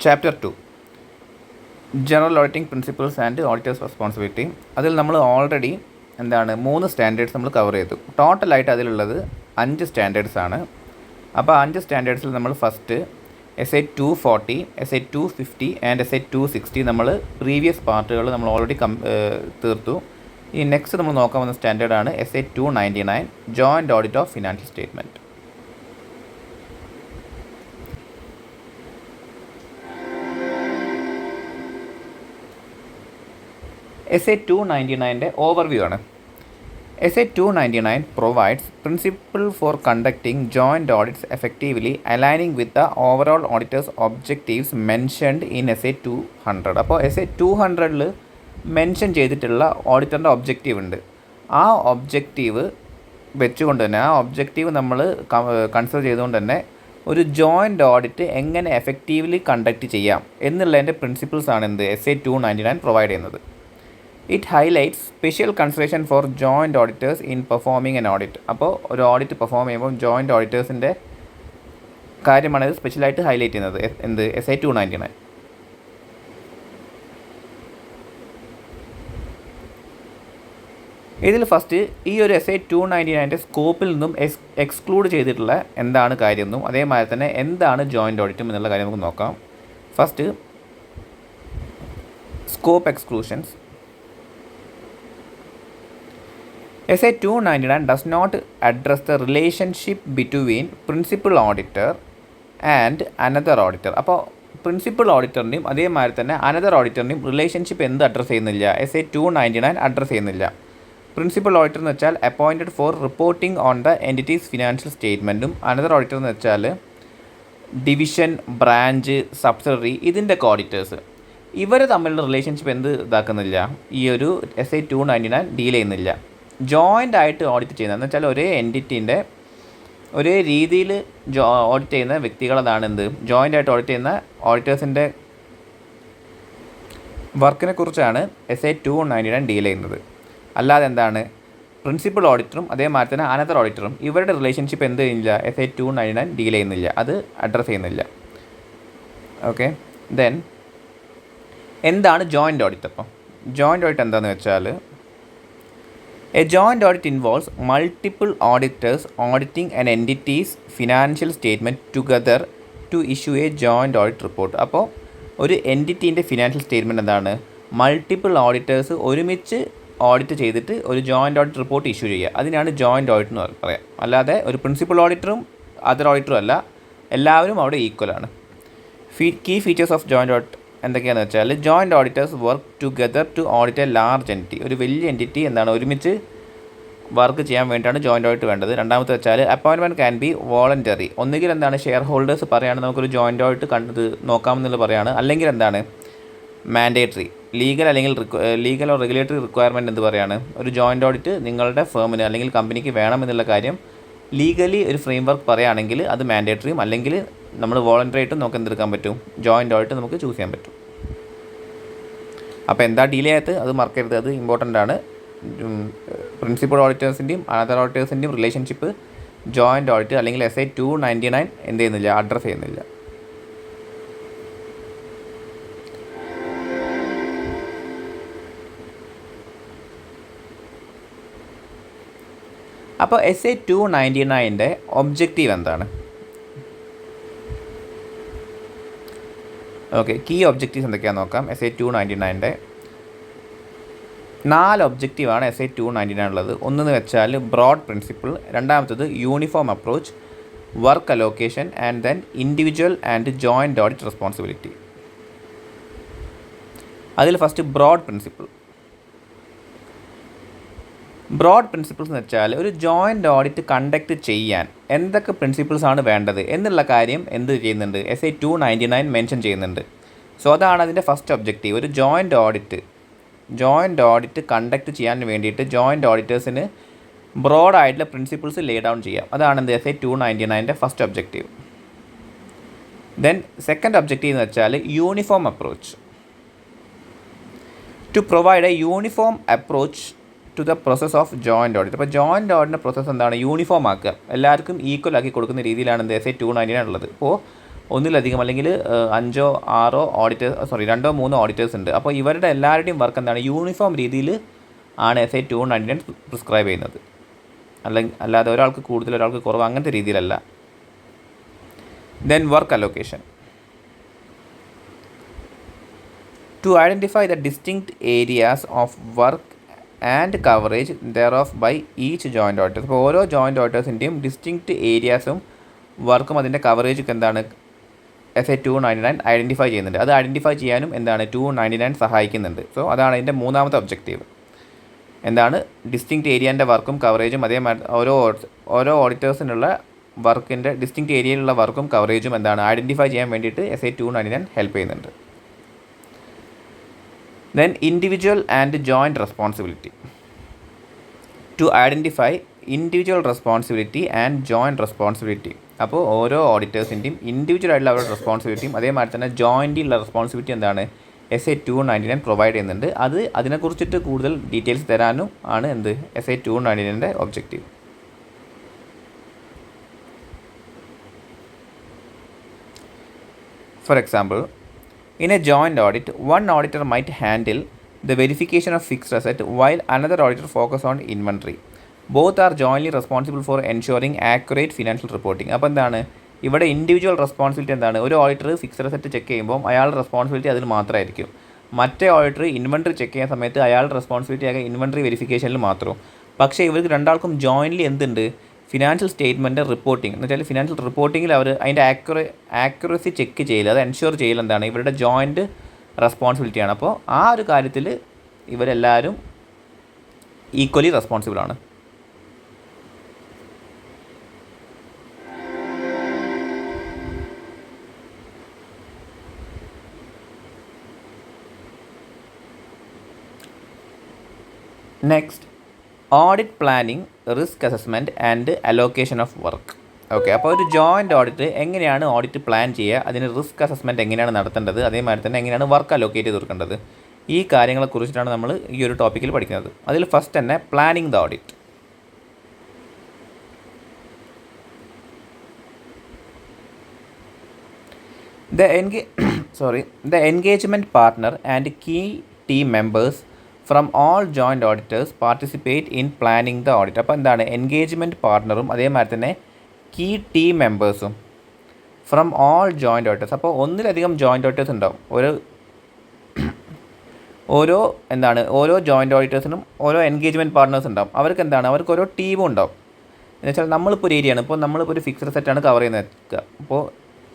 Chapter 2 general auditing principles and auditors responsibility. അതിൽ നമ്മൾ already 3 standards നമ്മൾ കവർ ചെയ്തു. ടോട്ടലായിട്ട് അതിലുള്ളത് 5 സ്റ്റാൻഡേർഡ്സ് ആണ്. അപ്പോൾ 5 സ്റ്റാൻഡേർഡ്സിൽ നമ്മൾ first SA 240, SA 250 and SA 260 നമ്മൾ പ്രീവിയസ് പാർട്ടുകൾ നമ്മൾ ഓൾറെഡി തീർത്തു. ഈ നെക്സ്റ്റ് നമ്മൾ നോക്കാൻ വന്ന സ്റ്റാൻഡേർഡാണ് SA 299, joint audit of financial statement. SA 299 overview ആണ്. SA 299 provides principle for conducting joint audits effectively aligning with the overall auditor's objectives mentioned in SA 200. അപ്പോൾ SA 200ൽ mention ചെയ്തിട്ടുള്ള ഓഡിറ്ററിൻ്റെ ഒബ്ജക്റ്റീവ് ഉണ്ട്. ആ ഒബ്ജക്റ്റീവ് വെച്ചുകൊണ്ട് തന്നെ ആ ഒബ്ജക്റ്റീവ് നമ്മൾ കൺസിഡർ ചെയ്തുകൊണ്ട് തന്നെ ഒരു ജോയിൻ്റ് ഓഡിറ്റ് എങ്ങനെ എഫക്റ്റീവ്ലി കണ്ടക്ട് ചെയ്യാം എന്നുള്ളതിൻ്റെ പ്രിൻസിപ്പിൾസാണ് എന്ത് SA 299 പ്രൊവൈഡ് ചെയ്യുന്നത്. It highlights special consideration four joint auditors in performing an audit. അപ്പോൾ ഒരു ഓഡിറ്റ് പെർഫോം ചെയ്യുമ്പോൾ ജോയിൻറ്റ് ഓഡിറ്റേഴ്സിൻ്റെ കാര്യമാണ് ഇത് സ്പെഷ്യലായിട്ട് ഹൈലൈറ്റ് ചെയ്യുന്നത്. എന്ത് SA 299. ഇതിൽ ഫസ്റ്റ് ഈ ഒരു SA 299 സ്കോപ്പിൽ നിന്നും എക്സ്ക്ലൂഡ് ചെയ്തിട്ടുള്ള എന്താണ് കാര്യമെന്നും അതേമാതിരി തന്നെ എന്താണ് ജോയിൻറ്റ് ഓഡിറ്റും എന്നുള്ള കാര്യം നമുക്ക് നോക്കാം. First scope exclusions. SA 299 does not address the relationship between principal auditor and another auditor. അപ്പോൾ പ്രിൻസിപ്പൽ ഓഡിറ്ററിൻ്റെയും അതേമാതിരി തന്നെ അനദർ ഓഡിറ്ററിൻ്റെയും റിലേഷൻഷിപ്പ് എന്ത് അഡ്രസ്സ് ചെയ്യുന്നില്ല, SA 299 അഡ്രസ്സ് ചെയ്യുന്നില്ല. പ്രിൻസിപ്പൽ ഓഡിറ്റർ എന്ന് വെച്ചാൽ appointed for reporting on the entity's financial സ്റ്റേറ്റ്മെൻറ്റും അനദർ ഓഡിറ്റർ എന്ന് വെച്ചാൽ ഡിവിഷൻ, ബ്രാഞ്ച്, സബ്സിഡറി ഇതിൻ്റെ ഓഡിറ്റേഴ്സ്. ഇവർ തമ്മിലുള്ള റിലേഷൻഷിപ്പ് എന്ത് ഇതാക്കുന്നില്ല, ഈ ഒരു SA 299 ഡീൽ ചെയ്യുന്നില്ല. ജോയിൻ്റ് ആയിട്ട് ഓഡിറ്റ് ചെയ്യുന്നത് എന്ന് വെച്ചാൽ ഒരേ എൻറ്റിറ്റീൻ്റെ ഒരേ രീതിയിൽ ഓഡിറ്റ് ചെയ്യുന്ന വ്യക്തികളതാണ് എന്ത് ജോയിൻ്റ് ആയിട്ട് ഓഡിറ്റ് ചെയ്യുന്ന ഓഡിറ്റേഴ്സിൻ്റെ വർക്കിനെ കുറിച്ചാണ് SA 299 ഡീൽ ചെയ്യുന്നത്. അല്ലാതെ എന്താണ് പ്രിൻസിപ്പൽ ഓഡിറ്ററും അതേമാതിരി തന്നെ അനദർ ഓഡിറ്ററും ഇവരുടെ റിലേഷൻഷിപ്പ് എന്ത് ചെയ്യുന്നില്ല, SA 299 ഡീൽ ചെയ്യുന്നില്ല, അത് അഡ്രസ്സ് ചെയ്യുന്നില്ല. ഓക്കെ, ദെൻ എന്താണ് ജോയിൻ്റ് ഓഡിറ്റ്? അപ്പോൾ ജോയിൻ്റ് ഓഡിറ്റ് എന്താണെന്ന് വെച്ചാൽ a joint audit involves multiple auditors auditing an entity's financial statement together to issue a joint audit report. അപ്പോൾ ഒരു എൻറ്റിറ്റീൻ്റെ ഫിനാൻഷ്യൽ സ്റ്റേറ്റ്മെൻറ്റ് എന്താണ്, മൾട്ടിപ്പിൾ ഓഡിറ്റേഴ്സ് ഒരുമിച്ച് ഓഡിറ്റ് ചെയ്തിട്ട് ഒരു ജോയിൻ്റ് ഓഡിറ്റ് റിപ്പോർട്ട് ഇഷ്യൂ ചെയ്യുക, അതിനാണ് ജോയിൻ്റ് ഓഡിറ്റ് എന്ന് പറയാം. അല്ലാതെ ഒരു പ്രിൻസിപ്പൽ ഓഡിറ്ററും അതർ ഓഡിറ്ററും അല്ല, എല്ലാവരും അവിടെ ഈക്വലാണ്. Key features of joint audit എന്തൊക്കെയാണെന്ന് വെച്ചാൽ joint auditors work together to audit a large entity. ഒരു വലിയ എൻറ്റിറ്റി എന്താണ് ഒരുമിച്ച് വർക്ക് ചെയ്യാൻ വേണ്ടിയിട്ടാണ് ജോയിൻ്റ് ഓഡിറ്റ് വേണ്ടത്. രണ്ടാമത്തെ വെച്ചാൽ അപ്പോയിൻറ്റ്മെൻറ്റ് ക്യാൻ ബി വോളണ്ടറി. ഒന്നുകിൽ എന്താണ് ഷെയർ ഹോൾഡേഴ്സ് പറയുകയാണ് നമുക്കൊരു ജോയിൻ്റ് ഓഡിറ്റ് കണ്ടത് നോക്കാമെന്നുള്ള പറയുകയാണ്, അല്ലെങ്കിൽ എന്താണ് mandatory legal or regulatory requirement എന്ത് പറയുകയാണ്, ഒരു ജോയിൻ്റ് ഓഡിറ്റ് നിങ്ങളുടെ ഫേമിന് അല്ലെങ്കിൽ കമ്പനിക്ക് വേണമെന്നുള്ള കാര്യം ലീഗലി ഒരു ഫ്രെയിം വർക്ക് പറയുകയാണെങ്കിൽ അത് മാൻഡേറ്ററിയും, അല്ലെങ്കിൽ നമ്മൾ വോളണ്ടറി ആയിട്ടും നമുക്ക് എന്തെടുക്കാൻ പറ്റും, ജോയിൻ്റ് ഓഡിറ്റ് നമുക്ക് ചൂസ് ചെയ്യാൻ പറ്റും. അപ്പോൾ എന്താ ഡിലേ ആയത് അത് മറക്കരുത്, അത് ഇമ്പോർട്ടൻ്റ് ആണ്. പ്രിൻസിപ്പൽ ഓഡിറ്റേഴ്സിൻ്റെയും അനദർ ഓഡിറ്റേഴ്സിൻ്റെയും റിലേഷൻഷിപ്പ് ജോയിൻ്റ് ഓഡിറ്റ് അല്ലെങ്കിൽ SA 299 എന്ത് ചെയ്യുന്നില്ല, അഡ്രസ്സ് ചെയ്യുന്നില്ല. അപ്പോൾ SA 299 ഒബ്ജക്റ്റീവ് എന്താണ്? ഓക്കെ, കീ ഒബ്ജക്റ്റീവ്സ് എന്തൊക്കെയാണെന്ന് നോക്കാം. SA 299 4 ഒബ്ജക്റ്റീവാണ് SA 299 ഉള്ളത്. ഒന്നെന്ന് വെച്ചാൽ ബ്രോഡ് പ്രിൻസിപ്പിൾ, രണ്ടാമത്തത് uniform approach, work allocation and then individual and joint audit responsibility. അതിൽ first broad principle. Broad principles എന്ന് വെച്ചാൽ ഒരു ജോയിൻ്റ് ഓഡിറ്റ് കണ്ടക്ട് ചെയ്യാൻ എന്തൊക്കെ പ്രിൻസിപ്പിൾസാണ് വേണ്ടത് എന്നുള്ള കാര്യം എന്ത് ചെയ്യുന്നുണ്ട്, SA 299 മെൻഷൻ ചെയ്യുന്നുണ്ട്. സോ അതാണ് അതിൻ്റെ ഫസ്റ്റ് ഒബ്ജക്റ്റീവ്. ഒരു ജോയിൻ്റ് ഓഡിറ്റ് കണ്ടക്ട് ചെയ്യാൻ വേണ്ടിയിട്ട് ജോയിൻ്റ് ഓഡിറ്റേഴ്സിന് ബ്രോഡായിട്ടുള്ള പ്രിൻസിപ്പിൾസ് ലേ ഡൗൺ ചെയ്യാം. അതാണ് എന്ത് SA 299 first objective. Then second objective എന്ന് വെച്ചാൽ uniform approach. To provide a uniform approach to the process of joint audit. അപ്പോൾ ജോയിൻ്റ് ഓഡിറ്റിൻ്റെ പ്രോസസ്സ് എന്താണ്, യൂണിഫോം ആക്കുക, എല്ലാവർക്കും ഈക്വൽ ആക്കി കൊടുക്കുന്ന രീതിയിലാണ് എന്ത് SA 299 ഉള്ളത്. അപ്പോൾ ഒന്നിലധികം അല്ലെങ്കിൽ 5-6 2 3 ഓഡിറ്റേഴ്സ് ഉണ്ട്. അപ്പോൾ ഇവരുടെ എല്ലാവരുടെയും വർക്ക് എന്താണ്, യൂണിഫോം രീതിയിൽ ആണ് SA 299 പ്രിസ്ക്രൈബ് ചെയ്യുന്നത്. അല്ലാതെ ഒരാൾക്ക് കൂടുതൽ ഒരാൾക്ക് കുറവ് അങ്ങനത്തെ രീതിയിലല്ല. Then work allocation. To identify the distinct areas of work and coverage thereof by each joint auditors. അപ്പോൾ ഓരോ ജോയിൻറ്റ് ഓഡിറ്റേഴ്സിൻ്റെയും ഡിസ്റ്റിങ്ക്റ്റ് ഏരിയാസും വർക്കും അതിൻ്റെ കവറേജൊക്കെ എന്താണ് SA 299 ഐഡൻറ്റിഫൈ ചെയ്യുന്നുണ്ട്. അത് ഐഡൻറ്റിഫൈ ചെയ്യാനും എന്താണ് 299 സഹായിക്കുന്നുണ്ട്. സോ അതാണ് അതിൻ്റെ മൂന്നാമത്തെ ഒബ്ജക്റ്റീവ്. എന്താണ് ഡിസ്റ്റിങ്ക്റ്റ് ഏരിയൻ്റെ വർക്കും കവറേജും അതേമാതിരി ഓരോ ഓഡിറ്റേഴ്സിനുള്ള വർക്കിൻ്റെ ഡിസ്റ്റിങ്ക്റ്റ് ഏരിയയിലുള്ള വർക്കും കവറേജും എന്താണ് ഐഡൻറ്റിഫൈ ചെയ്യാൻ വേണ്ടിയിട്ട് SA 299 ഹെൽപ്പ് ചെയ്യുന്നുണ്ട്. Then individual and joint responsibility. To identify individual responsibility and joint responsibility. അപ്പോൾ ഓരോ ഓഡിറ്റേഴ്സിൻ്റെയും ഇൻഡിവിജ്വൽ ആയിട്ടുള്ള അവരുടെ റെസ്പോൺസിബിലിറ്റിയും അതേമാതിരി തന്നെ ജോയിൻ്റിലുള്ള റെസ്പോൺസിബിലിറ്റി എന്താണ് SA 299 പ്രൊവൈഡ് ചെയ്യുന്നുണ്ട്. അതിനെക്കുറിച്ചിട്ട് കൂടുതൽ ഡീറ്റെയിൽസ് തരാനും ആണ് SA 299 objective. For example, in a joint audit, one auditor might handle the verification of fixed asset while another auditor focus on inventory. Both are jointly responsible for ensuring accurate financial reporting. അപ്പോൾ എന്താണ് ഇവിടെ individual responsibility എന്താണ്, ഒരു auditor fixed asset check ചെയ്യുമ്പോൾ അയാളുടെ responsibility അതിൽ മാത്രമായിരിക്കും. മറ്റേ ഓഡിറ്റർ ഇൻവെൻട്രി ചെക്ക് ചെയ്യുന്ന സമയത്ത് അയാളുടെ റെസ്പോൺസിബിലിറ്റി ആകെ ഇൻവെൻട്രി വെരിഫിക്കേഷനിൽ മാത്രം. പക്ഷേ ഇവർക്ക് രണ്ടാൾക്കും ജോയിൻ്റ്ലി എന്തുണ്ട്, ഫിനാൻഷ്യൽ സ്റ്റേറ്റ്മെൻറ്റ് റിപ്പോർട്ടിംഗ് എന്ന് വെച്ചാൽ ഫിനാൻഷ്യൽ റിപ്പോർട്ടിങ്ങിൽ അവർ അതിൻ്റെ ആക്യുറസി ചെക്ക് ചെയ്യൽ, അത് എൻഷുർ ചെയ്യൽ എന്താണ് ഇവരുടെ ജോയിൻറ്റ് റെസ്പോൺസിബിലിറ്റിയാണ്. അപ്പോൾ ആ ഒരു കാര്യത്തിൽ ഇവരെല്ലാവരും ഈക്വലി റെസ്പോൺസിബിളാണ്. Next, audit planning, risk assessment and allocation of work. Okay, അപ്പോൾ ഒരു ജോയിൻ്റ് ഓഡിറ്റ് എങ്ങനെയാണ് ഓഡിറ്റ് പ്ലാൻ ചെയ്യുക, അതിന് റിസ്ക് അസസ്മെൻറ്റ് എങ്ങനെയാണ് നടത്തേണ്ടത്, അതേമാതിരി തന്നെ എങ്ങനെയാണ് വർക്ക് അലോക്കേറ്റ് ചെയ്ത് കൊടുക്കേണ്ടത്, ഈ കാര്യങ്ങളെക്കുറിച്ചിട്ടാണ് നമ്മൾ ഈ ഒരു ടോപ്പിക്കിൽ പഠിക്കുന്നത്. അതിൽ ഫസ്റ്റ് തന്നെ planning the audit. The engagement partner and key team members from all joint auditors participate in planning the audit. അപ്പോൾ എന്താണ് എൻഗേജ്മെൻറ്റ് പാർട്ണറും അതേമാതിരി തന്നെ കീ ടീം മെമ്പേഴ്സും ഫ്രം ഓൾ ജോയിൻ്റ് ഓഡിറ്റേഴ്സ്. അപ്പോൾ ഒന്നിലധികം ജോയിൻ്റ് ഓഡിറ്റേഴ്സ് ഉണ്ടാവും. ഓരോ ജോയിൻ്റ് ഓഡിറ്റേഴ്സിനും ഓരോ എൻഗേജ്മെൻറ്റ് പാർട്ട്നേഴ്സ് ഉണ്ടാവും. അവർക്ക് ഓരോ ടീമും ഉണ്ടാവും. എന്ന് വെച്ചാൽ നമ്മളിപ്പോൾ ഒരു ഏരിയയാണ്, ഇപ്പോൾ നമ്മളിപ്പോൾ ഒരു ഫിക്സഡ് സെറ്റാണ് കവർ ചെയ്യുന്നത്. അപ്പോൾ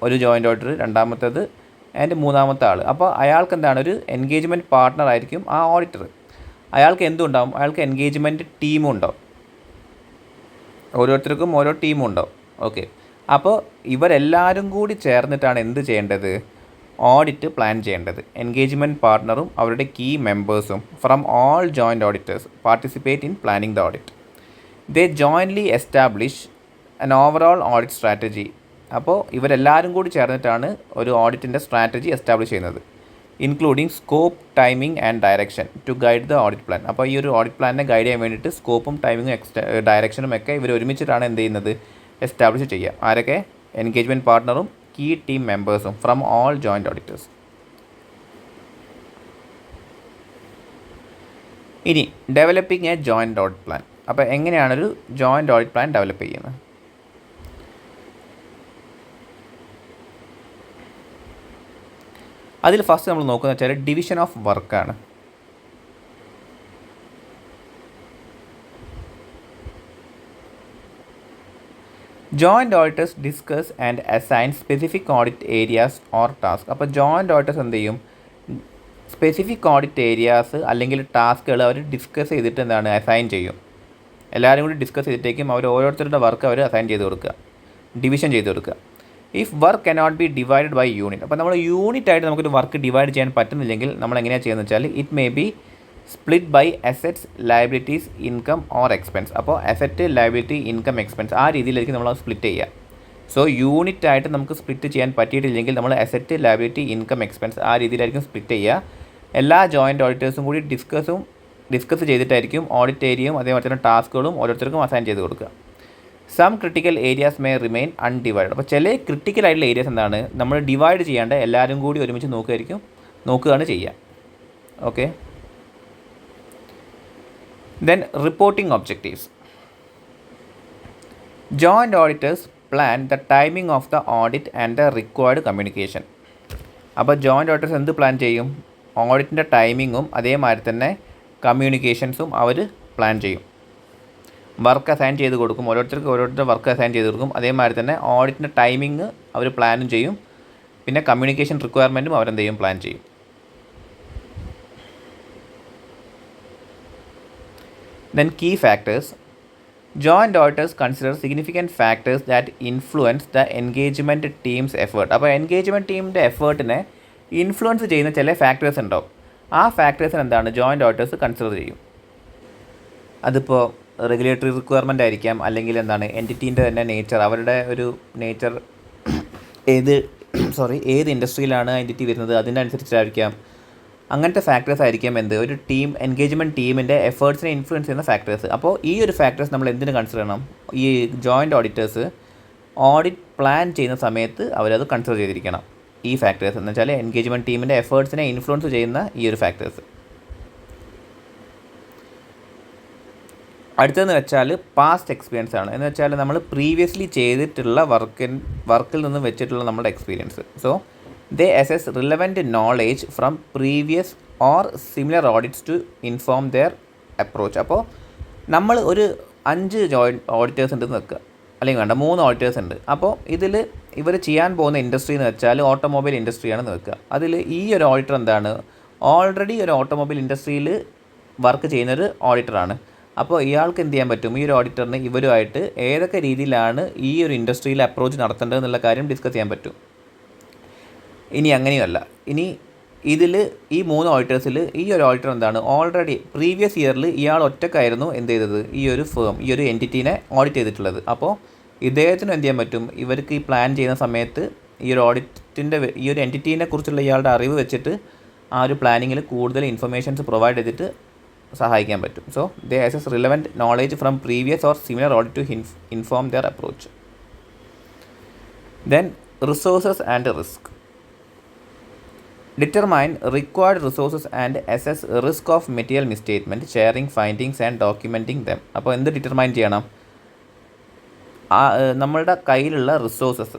ഒരു ജോയിൻ്റ് ഓഡിറ്റർ, രണ്ടാമത്തേത് ആൻഡ് മൂന്നാമത്തെ ആൾ. അപ്പോൾ അയാൾക്ക് ഒരു എൻഗേജ്മെൻറ്റ് പാർട്ട്ണർ ആയിരിക്കും ആ ഓഡിറ്റർ. അയാൾക്ക് എന്തുണ്ടാവും, അയാൾക്ക് എൻഗേജ്മെൻറ്റ് ടീമും ഉണ്ടാവും. ഓരോരുത്തർക്കും ഓരോ ടീമും ഉണ്ടാവും. ഓക്കെ, അപ്പോൾ ഇവരെല്ലാവരും കൂടി ചേർന്നിട്ടാണ് എന്ത് ചെയ്യേണ്ടത്, ഓഡിറ്റ് പ്ലാൻ ചെയ്യേണ്ടത്. എൻഗേജ്മെൻറ്റ് പാർട്ട്ണറും അവരുടെ കീ മെമ്പേഴ്സും from all joint auditors participate in planning the audit. They jointly establish an overall audit strategy. അപ്പോൾ ഇവരെല്ലാവരും കൂടി ചേർന്നിട്ടാണ് ഒരു ഓഡിറ്റിൻ്റെ സ്ട്രാറ്റജി എസ്റ്റാബ്ലിഷ് ചെയ്യുന്നത്. Including scope, timing and direction to guide the audit plan. അപ്പോൾ ഈ ഒരു ഓഡിറ്റ് പ്ലാനിനെ ഗൈഡ് ചെയ്യാൻ വേണ്ടിയിട്ട് സ്കോപ്പും ടൈമിങ്ങും ഡയറക്ഷനും ഒക്കെ ഇവർ ഒരുമിച്ചിട്ടാണ് എന്ത് ചെയ്യുന്നത്, എസ്റ്റാബ്ലിഷ് ചെയ്യുക. ആരൊക്കെ, എൻഗേജ്മെൻറ്റ് പാർട്ട്ണറും കീ ടീം മെമ്പേഴ്സും ഫ്രം ഓൾ ജോയിൻ്റ് ഓഡിറ്റേഴ്സ്. ഇനി developing a joint audit plan. അപ്പോൾ എങ്ങനെയാണൊരു ജോയിൻ്റ് ഓഡിറ്റ് പ്ലാൻ ഡെവലപ്പ് ചെയ്യുന്നത്? അതിൽ ഫസ്റ്റ് നമ്മൾ നോക്കുന്നത് വെച്ചാൽ ഡിവിഷൻ ഓഫ് വർക്കാണ്. Joint auditors discuss and assign specific audit areas or task. അപ്പോൾ ജോയിൻ്റ് ഓഡിറ്റേഴ്സ് എന്ത് ചെയ്യും, സ്പെസിഫിക് ഓഡിറ്റ് ഏരിയാസ് അല്ലെങ്കിൽ ടാസ്കുകൾ അവർ ഡിസ്കസ് ചെയ്തിട്ട് അസൈൻ ചെയ്യും. എല്ലാവരും കൂടി ഡിസ്കസ് ചെയ്തിട്ടേക്കും അവർ ഓരോരുത്തരുടെ വർക്ക് അവർ അസൈൻ ചെയ്ത് കൊടുക്കുക, ഡിവിഷൻ ചെയ്ത് കൊടുക്കുക. If work cannot be divided by unit. അപ്പോൾ നമ്മൾ യൂണിറ്റായിട്ട് നമുക്കൊരു വർക്ക് ഡിവൈഡ് ചെയ്യാൻ പറ്റുന്നില്ലെങ്കിൽ നമ്മൾ എങ്ങനെയാണ് ചെയ്യുന്നത് വെച്ചാൽ it may be split by assets, liabilities, income or expense. അപ്പോൾ അസറ്റ്, ലയബിലിറ്റി, ഇൻകം, എക്സ്പെൻസ് ആ രീതിയിലായിരിക്കും നമ്മൾ സ്പ്ലിറ്റ് ചെയ്യുക. സോ യൂണിറ്റായിട്ട് നമുക്ക് സ്പ്ലിറ്റ് ചെയ്യാൻ പറ്റിയിട്ടില്ലെങ്കിൽ നമ്മൾ അസറ്റ്, ലയബിലിറ്റി, ഇൻകം, എക്സ്പെൻസ് ആ രീതിയിലായിരിക്കും സ്പ്ലിറ്റ് ചെയ്യുക. എല്ലാ ജോയിൻ്റ് ഓഡിറ്റേഴ്സും കൂടി ഡിസ്കസ് ചെയ്തിട്ടായിരിക്കും ഓഡിറ്റ് ഏരിയയും അതേപോലെ തന്നെ ടാസ്കുകളും ഓരോരുത്തർക്കും അസൈൻ ചെയ്ത് കൊടുക്കുക. Some critical areas may remain undivided. അപ്പോൾ ചില ക്രിട്ടിക്കൽ ആയിട്ടുള്ള ഏരിയാസ് എന്താണ് നമ്മൾ ഡിവൈഡ് ചെയ്യാണ്ട് എല്ലാവരും കൂടി ഒരുമിച്ച് നോക്കുകയാണ് ചെയ്യുക. Okay. Then reporting objectives. Joint auditors plan the timing of the audit and the required communication. അപ്പോൾ ജോയിൻറ്റ് ഓഡിറ്റേഴ്സ് എന്ത് പ്ലാൻ ചെയ്യും? ഓഡിറ്റിൻ്റെ ടൈമിങ്ങും അതേമാതിരി തന്നെ കമ്മ്യൂണിക്കേഷൻസും അവർ പ്ലാൻ ചെയ്യും. വർക്ക് അസൈൻ ചെയ്ത് കൊടുക്കും, ഓരോരുത്തരുടെ വർക്ക് അസൈൻ ചെയ്ത് കൊടുക്കും. അതേമാതിരി തന്നെ ഓഡിറ്റിൻ്റെ ടൈമിങ് അവർ പ്ലാനും ചെയ്യും. പിന്നെ കമ്മ്യൂണിക്കേഷൻ റിക്വയർമെൻറ്റും അവരെന്ത് ചെയ്യും? പ്ലാൻ ചെയ്യും. Then key factors. Joint auditors consider significant factors that influence the engagement team's effort. അപ്പോൾ എൻഗേജ്മെൻറ്റ് ടീമിൻ്റെ എഫേർട്ടിനെ ഇൻഫ്ലുവൻസ് ചെയ്യുന്ന ചില ഫാക്ടേഴ്സ് ഉണ്ടാവും. ആ ഫാക്ടേഴ്സിന് എന്താണ് ജോയിൻറ്റ് ഓഡിറ്റേഴ്സ് കൺസിഡർ ചെയ്യും. അതിപ്പോൾ റെഗുലേറ്ററി റിക്വയർമെൻ്റ് ആയിരിക്കാം, അല്ലെങ്കിൽ എന്താണ് എൻറ്റിറ്റീൻ്റെ തന്നെ നേച്ചർ, അവരുടെ ഒരു നേച്ചർ ഏത് ഇൻഡസ്ട്രിയിലാണ് എൻറ്റിറ്റി വരുന്നത് അതിൻ്റെ അനുസരിച്ചായിരിക്കാം. അങ്ങനത്തെ ഫാക്ടേഴ്സ് ആയിരിക്കാം ഒരു ടീം എൻഗേജ്മെൻറ്റ് ടീമിൻ്റെ എഫേർട്സിനെ ഇൻഫ്ലുവൻസ് ചെയ്യുന്ന ഫാക്ടേഴ്സ്. അപ്പോൾ ഈ ഒരു ഫാക്ടേഴ്സ് നമ്മൾ എന്തിന് കൺസിഡർ ചെയ്യണം? ഈ ജോയിൻറ്റ് ഓഡിറ്റേഴ്സ് ഓഡിറ്റ് പ്ലാൻ ചെയ്യുന്ന സമയത്ത് അവരത് കൺസിഡർ ചെയ്തിരിക്കണം. ഈ ഫാക്ടേഴ്സ് എന്ന് വെച്ചാൽ എൻഗേജ്മെൻറ്റ് ടീമിൻ്റെ എഫേർട്സിനെ ഇൻഫ്ലുവൻസ് ചെയ്യുന്ന ഈ ഒരു ഫാക്ടേഴ്സ്. അടുത്തതെന്ന് വെച്ചാൽ പാസ്റ്റ് എക്സ്പീരിയൻസ് ആണ്. എന്ന് വെച്ചാൽ നമ്മൾ പ്രീവിയസ്ലി ചെയ്തിട്ടുള്ള വർക്കിൽ നിന്ന് വെച്ചിട്ടുള്ള നമ്മുടെ experience. So they assess relevant knowledge from previous or similar audits to inform their approach. അപ്പോൾ നമ്മൾ ഒരു 5 ജോയിൻറ്റ് ഓഡിറ്റേഴ്സ് ഉണ്ടെന്ന് വെക്കുക, അല്ലെങ്കിൽ വേണ്ട 3 ഓഡിറ്റേഴ്സ് ഉണ്ട്. അപ്പോൾ ഇതിൽ ഇവർ ചെയ്യാൻ പോകുന്ന ഇൻഡസ്ട്രി എന്ന് വെച്ചാൽ ഓട്ടോമൊബൈൽ ഇൻഡസ്ട്രിയാണെന്ന് വെക്കുക. അതിൽ ഈ ഒരു ഓഡിറ്റർ എന്താണ് ഓൾറെഡി ഒരു ഓട്ടോമൊബൈൽ ഇൻഡസ്ട്രിയിൽ വർക്ക് ചെയ്യുന്നൊരു ഓഡിറ്ററാണ്. അപ്പോൾ ഇയാൾക്ക് എന്ത് ചെയ്യാൻ പറ്റും? ഈ ഒരു ഓഡിറ്ററിന് ഇവരുമായിട്ട് ഏതൊക്കെ രീതിയിലാണ് ഈ ഒരു ഇൻഡസ്ട്രിയിൽ അപ്രോച്ച് നടത്തേണ്ടത് എന്നുള്ള കാര്യം ഡിസ്കസ് ചെയ്യാൻ പറ്റും. ഇനി അങ്ങനെയല്ല, ഇനി ഇതിൽ ഈ 3 ഓഡിറ്റേഴ്സിൽ ഈ ഒരു ഓഡിറ്റർ എന്താണ് ഓൾറെഡി പ്രീവിയസ് ഇയറിൽ ഇയാൾ ഒറ്റക്കായിരുന്നു എന്ത് ചെയ്തത് ഈ ഒരു ഫേം ഈ ഒരു എൻറ്റിറ്റീനെ ഓഡിറ്റ് ചെയ്തിട്ടുള്ളത്. അപ്പോൾ ഇദ്ദേഹത്തിന് എന്ത് ചെയ്യാൻ പറ്റും? ഇവർക്ക് ഈ പ്ലാൻ ചെയ്യുന്ന സമയത്ത് ഈ ഒരു ഓഡിറ്റിൻ്റെ ഈ ഒരു എൻറ്റിറ്റീനെ കുറിച്ചുള്ള ഇയാളുടെ അറിവ് വെച്ചിട്ട് ആ ഒരു പ്ലാനിങ്ങിൽ കൂടുതൽ ഇൻഫർമേഷൻസ് പ്രൊവൈഡ് ചെയ്തിട്ട് സഹായിക്കാൻ പറ്റും. So they assess relevant knowledge from previous or similar audit to inform their approach. Then resources and risk. Determine required resources and assess risk of material misstatement, sharing findings and documenting them. അപ്പോൾ എന്ത് determine ചെയ്യണം? നമ്മളുടെ കയ്യിലുള്ള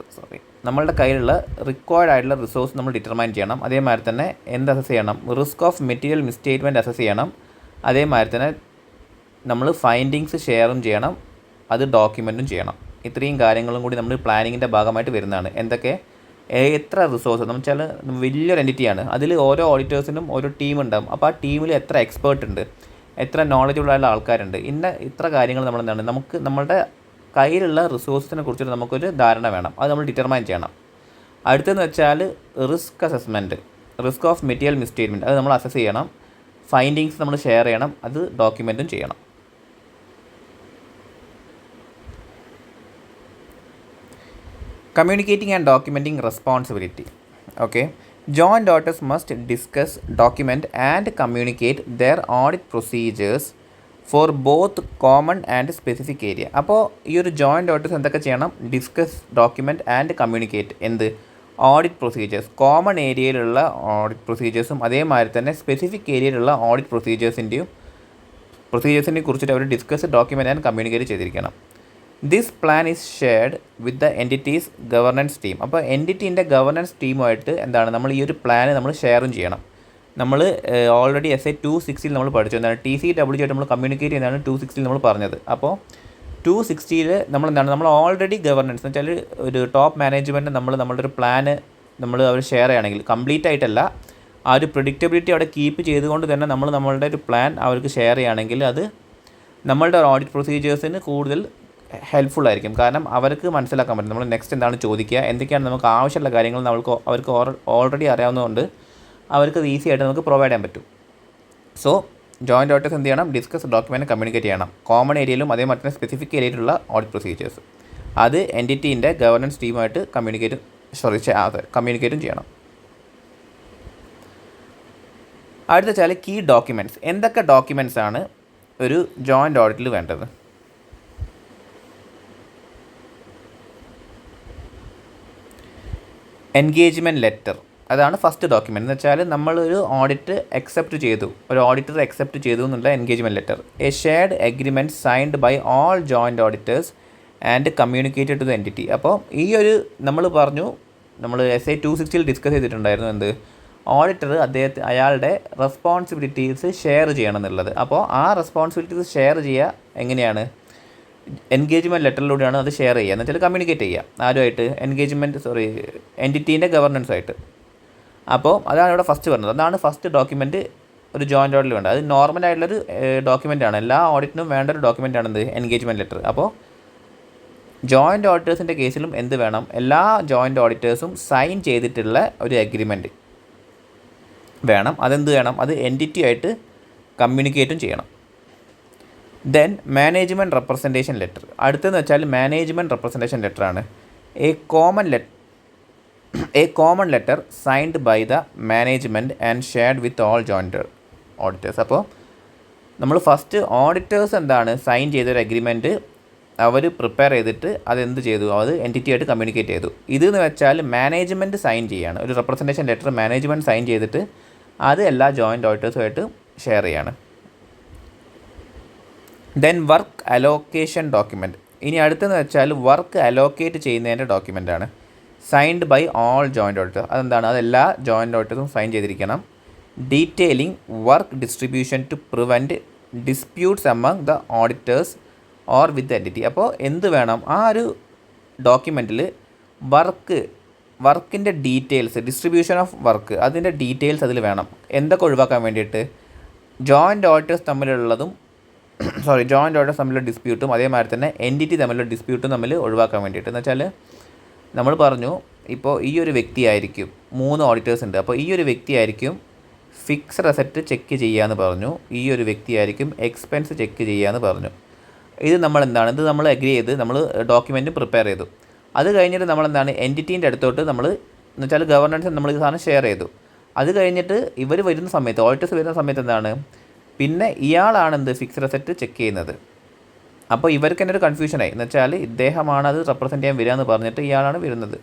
നമ്മളുടെ കയ്യിലുള്ള required ആയിട്ടുള്ള resource നമ്മൾ determine ചെയ്യണം. അതേമാതിരി തന്നെ എന്ത് അസസ് ചെയ്യണം? റിസ്ക് ഓഫ് മെറ്റീരിയൽ മിസ്സ്റ്റേറ്റ്മെൻറ്റ് അസസ് ചെയ്യണം. അതേമാതിരി തന്നെ നമ്മൾ ഫൈൻഡിങ്സ് ഷെയറും ചെയ്യണം, അത് ഡോക്യുമെൻറ്റും ചെയ്യണം. ഇത്രയും കാര്യങ്ങളും കൂടി നമ്മൾ പ്ലാനിങ്ങിൻ്റെ ഭാഗമായിട്ട് വരുന്നതാണ്. എന്തൊക്കെ? എത്ര റിസോഴ്സ് എന്ന് വെച്ചാൽ വലിയൊരു എൻറ്റിറ്റിയാണ്, അതിൽ ഓരോ ഓഡിറ്റേഴ്സിനും ഓരോ ടീം ഉണ്ടാകും. അപ്പോൾ ആ ടീമിൽ എത്ര എക്സ്പേർട്ട് ഉണ്ട്, എത്ര നോളജുള്ള ആൾക്കാരുണ്ട്, ഇത്ര കാര്യങ്ങൾ നമ്മൾ എന്താണ് നമുക്ക് നമ്മളുടെ കയ്യിലുള്ള റിസോഴ്സിനെ കുറിച്ചിട്ട് നമുക്കൊരു ധാരണ വേണം. അത് നമ്മൾ ഡിറ്റർമൈൻ ചെയ്യണം. അടുത്തെന്ന് വെച്ചാൽ risk assessment, risk of material misstatement, അത് നമ്മൾ അസസ് ചെയ്യണം. ഫൈൻഡിങ്സ് നമ്മൾ ഷെയർ ചെയ്യണം, അത് ഡോക്യുമെൻറ്റും ചെയ്യണം. Communicating and documenting responsibility. Okay. Joint auditors must discuss, document and communicate their audit procedures for both common and specific area. അപ്പോൾ ഈ ഒരു ജോയിൻറ്റ് ഓഡിറ്റേഴ്സ് എന്തൊക്കെ ചെയ്യണം? ഡിസ്കസ്, ഡോക്യുമെൻറ്റ് ആൻഡ് കമ്മ്യൂണിക്കേറ്റ് എന്ത്? ഓഡിറ്റ് പ്രൊസീജിയേഴ്സ്, കോമൺ ഏരിയയിലുള്ള ഓഡിറ്റ് പ്രൊസീജിയേഴ്സും അതേമാതിരി തന്നെ സ്പെസിഫിക് ഏരിയയിലുള്ള ഓഡിറ്റ് പ്രൊസീജിയേഴ്സിനെ കുറിച്ചിട്ട് അവർ ഡിസ്കസ്, ഡോക്യുമെൻറ്റ് ആൻഡ് കമ്മ്യൂണിക്കേറ്റ് ചെയ്തിരിക്കണം. This plan is shared with the entity's governance team. അപ്പോൾ എൻറ്റിറ്റീൻ്റെ ഗവർണൻസ് ടീമുമായിട്ട് എന്താണ് നമ്മൾ ഈ ഒരു പ്ലാൻ നമ്മൾ ഷെയറും ചെയ്യണം. നമ്മൾ ഓൾറെഡി SA 260 നമ്മൾ പഠിച്ചു. എന്താണ് TCWG ആയിട്ട് നമ്മൾ കമ്മ്യൂണിക്കേറ്റ് ചെയ്യുന്നതാണ് 260 നമ്മൾ പറഞ്ഞത്. അപ്പോൾ 260 നമ്മൾ ഓൾറെഡി ഗവർണൻസ് എന്ന് വെച്ചാൽ ഒരു ടോപ്പ് മാനേജ്മെൻറ്റ് നമ്മളുടെ ഒരു പ്ലാന് അവർ ഷെയർ ചെയ്യുകയാണെങ്കിൽ കംപ്ലീറ്റ് ആയിട്ടല്ല, ആ ഒരു പ്രെഡിക്റ്റബിലിറ്റി അവിടെ കീപ്പ് ചെയ്തുകൊണ്ട് തന്നെ നമ്മളുടെ ഒരു പ്ലാൻ അവർക്ക് ഷെയർ ചെയ്യുകയാണെങ്കിൽ അത് നമ്മളുടെ ഓഡിറ്റ് പ്രൊസീജിയേഴ്സിന് കൂടുതൽ ഹെൽപ്ഫുൾ ആയിരിക്കും. കാരണം അവർക്ക് മനസ്സിലാക്കാൻ പറ്റും നമ്മൾ നെക്സ്റ്റ് എന്താണ് ചോദിക്കുക, എന്തൊക്കെയാണ് നമുക്ക് ആവശ്യമുള്ള കാര്യങ്ങൾ അവർക്ക് ഓൾറെഡി അറിയാവുന്നതുകൊണ്ട് അവർക്ക് ഈസി ആയിട്ട് നമുക്ക് പ്രൊവൈഡ് ചെയ്യാൻ പറ്റും. സോ ജോയിൻറ്റ് ഓഡിറ്റേഴ്സ് എന്ത് ചെയ്യണം? ഡിസ്കസ്, ഡോക്യുമെൻറ്റ്, കമ്മ്യൂണിക്കേറ്റ് ചെയ്യണം. കോമൺ ഏരിയയിലും അതേമാതിരി തന്നെ സ്പെസിഫിക് ഏരിയയിലുള്ള ഓഡിറ്റ് പ്രൊസീജിയേഴ്സ് അത് എൻറ്റിറ്റീൻ്റെ ഗവർണൻസ് ടീമായിട്ട് കമ്മ്യൂണിക്കേറ്റും ചെയ്യണം. അടുത്ത വെച്ചാൽ കീ ഡോക്യുമെൻറ്റ്സ്. എന്തൊക്കെ ഡോക്യുമെൻറ്റ്സ് ആണ് ഒരു ജോയിൻറ്റ് ഓഡിറ്റിൽ വേണ്ടത്? എൻഗേജ്മെൻറ്റ് ലെറ്റർ, അതാണ് ഫസ്റ്റ് ഡോക്യുമെൻ്റ്. എന്ന് വെച്ചാൽ നമ്മളൊരു ഓഡിറ്റ് അക്സെപ്റ്റ് ചെയ്തു, ഒരു ഓഡിറ്റർ അക്സെപ്റ്റ് ചെയ്തു എന്നുള്ള engagement letter. A shared agreement signed by all joint auditors and communicated to the entity. അപ്പോൾ ഈ ഒരു നമ്മൾ പറഞ്ഞു, നമ്മൾ SA 260 ഡിസ്കസ് ചെയ്തിട്ടുണ്ടായിരുന്നു എന്ത്, ഓഡിറ്റർ അയാളുടെ റെസ്പോൺസിബിലിറ്റീസ് ഷെയർ ചെയ്യണം എന്നുള്ളത്. അപ്പോൾ ആ റെസ്പോൺസിബിലിറ്റീസ് ഷെയർ ചെയ്യുക എങ്ങനെയാണ്, എൻഗേജ്മെൻറ്റ് ലെറ്ററിലൂടെയാണ് അത് ഷെയർ ചെയ്യുക, എന്ന് വെച്ചാൽ കമ്മ്യൂണിക്കേറ്റ് ചെയ്യുക ആരുമായിട്ട്, എൻറ്റിറ്റീൻ്റെ ഗവർണൻസായിട്ട്. അപ്പോൾ അതാണ് ഇവിടെ ഫസ്റ്റ് പറഞ്ഞത്, അതാണ് ഫസ്റ്റ് ഡോക്യുമെൻറ്റ് ഒരു ജോയിൻറ്റ് ഓഡിറ്റിൽ വേണ്ടത്. അത് നോർമലായിട്ടുള്ളൊരു ഡോക്യുമെൻ്റാണ്, എല്ലാ ഓഡിറ്റിനും വേണ്ട ഒരു ഡോക്യുമെൻ്റാണ് എന്ത്, എൻഗേജ്മെൻറ്റ് ലെറ്റർ. അപ്പോൾ ജോയിൻറ്റ് ഓഡിറ്റേഴ്സിൻ്റെ കേസിലും എന്ത് വേണം, എല്ലാ ജോയിൻറ്റ് ഓഡിറ്റേഴ്സും സൈൻ ചെയ്തിട്ടുള്ള ഒരു അഗ്രിമെൻറ്റ് വേണം. അതെന്ത് വേണം, അത് എൻറ്റിറ്റി ആയിട്ട് കമ്മ്യൂണിക്കേറ്റും ചെയ്യണം. Then management representation letter. അടുത്തെന്ന് വെച്ചാൽ മാനേജ്മെൻറ്റ് റെപ്രസെൻറ്റേഷൻ ലെറ്ററാണ്. A common letter signed by the management and shared with all joint auditors. അപ്പോൾ നമ്മൾ ഫസ്റ്റ് ഓഡിറ്റേഴ്സ് എന്താണ് സൈൻ ചെയ്തൊരു അഗ്രിമെൻറ്റ് അവർ പ്രിപ്പയർ ചെയ്തിട്ട് അതെന്ത് ചെയ്തു, അത് എൻറ്റിറ്റി ആയിട്ട് കമ്മ്യൂണിക്കേറ്റ് ചെയ്തു. ഇതെന്ന് വെച്ചാൽ മാനേജ്മെൻറ്റ് സൈൻ ചെയ്യുകയാണ്, ഒരു റെപ്രസെൻറ്റേഷൻ ലെറ്റർ മാനേജ്മെൻറ്റ് സൈൻ ചെയ്തിട്ട് അത് എല്ലാ ജോയിൻറ്റ് ഓഡിറ്റേഴ്സുമായിട്ട് ഷെയർ ചെയ്യാണ്. Then work allocation document. ഇനി അടുത്തെന്ന് വെച്ചാൽ വർക്ക് അലോക്കേറ്റ് ചെയ്യുന്നതിൻ്റെ ഡോക്യുമെൻ്റാണ്. Signed by all joint auditors. അതെന്താണ്, അതെല്ലാ ജോയിൻറ്റ് ഓഡിറ്റേഴ്സും സൈൻ ചെയ്തിരിക്കണം. Detailing work distribution to prevent disputes among the auditors or with entity. അപ്പോൾ എന്ത് വേണം, ആ ഒരു ഡോക്യുമെൻറ്റിൽ വർക്കിൻ്റെ ഡീറ്റെയിൽസ്, ഡിസ്ട്രിബ്യൂഷൻ ഓഫ് വർക്ക്, അതിൻ്റെ ഡീറ്റെയിൽസ് അതിൽ വേണം. എന്തൊക്കെ ഒഴിവാക്കാൻ വേണ്ടിയിട്ട്, ജോയിൻറ്റ് ഓഡിറ്റേഴ്സ് തമ്മിലുള്ള ഡിസ്പ്യൂട്ടും അതേമാതിരി തന്നെ എൻറ്റിറ്റി തമ്മിലുള്ള ഡിസ്പ്യൂട്ടും തമ്മിൽ ഒഴിവാക്കാൻ വേണ്ടിയിട്ട്. എന്ന് വെച്ചാൽ നമ്മൾ പറഞ്ഞു, ഇപ്പോൾ ഈ ഒരു വ്യക്തിയായിരിക്കും, 3 ഓഡിറ്റേഴ്സ് ഉണ്ട്, അപ്പോൾ ഈ ഒരു വ്യക്തിയായിരിക്കും ഫിക്സഡ് അസറ്റ് ചെക്ക് ചെയ്യാമെന്ന് പറഞ്ഞു, ഈ ഒരു വ്യക്തിയായിരിക്കും എക്സ്പെൻസ് ചെക്ക് ചെയ്യാമെന്ന് പറഞ്ഞു. ഇത് നമ്മൾ അഗ്രി ചെയ്ത് നമ്മൾ ഡോക്യുമെൻറ്റ് പ്രിപ്പയർ ചെയ്തു. അത് കഴിഞ്ഞിട്ട് നമ്മളെന്താണ്, എൻറ്റിറ്റീൻ്റെ അടുത്തോട്ട് നമ്മൾ എന്ന് വെച്ചാൽ ഗവർണൻസ് നമ്മൾ ഈ സാധനം ഷെയർ ചെയ്തു. അത് കഴിഞ്ഞിട്ട് ഇവർ വരുന്ന സമയത്ത്, ഓഡിറ്റേഴ്സ് വരുന്ന സമയത്ത് എന്താണ്, പിന്നെ ഇയാളാണ് ഫിക്സഡ് അസറ്റ് ചെക്ക് ചെയ്യുന്നത്. അപ്പോൾ ഇവർക്ക് തന്നെ ഒരു കൺഫ്യൂഷനായി, എന്ന് വെച്ചാൽ ഇദ്ദേഹമാണ് അത് റെപ്രസെൻറ്റ് ചെയ്യാൻ വരിക എന്ന് പറഞ്ഞിട്ട് ഇയാളാണ് വരുന്നത്.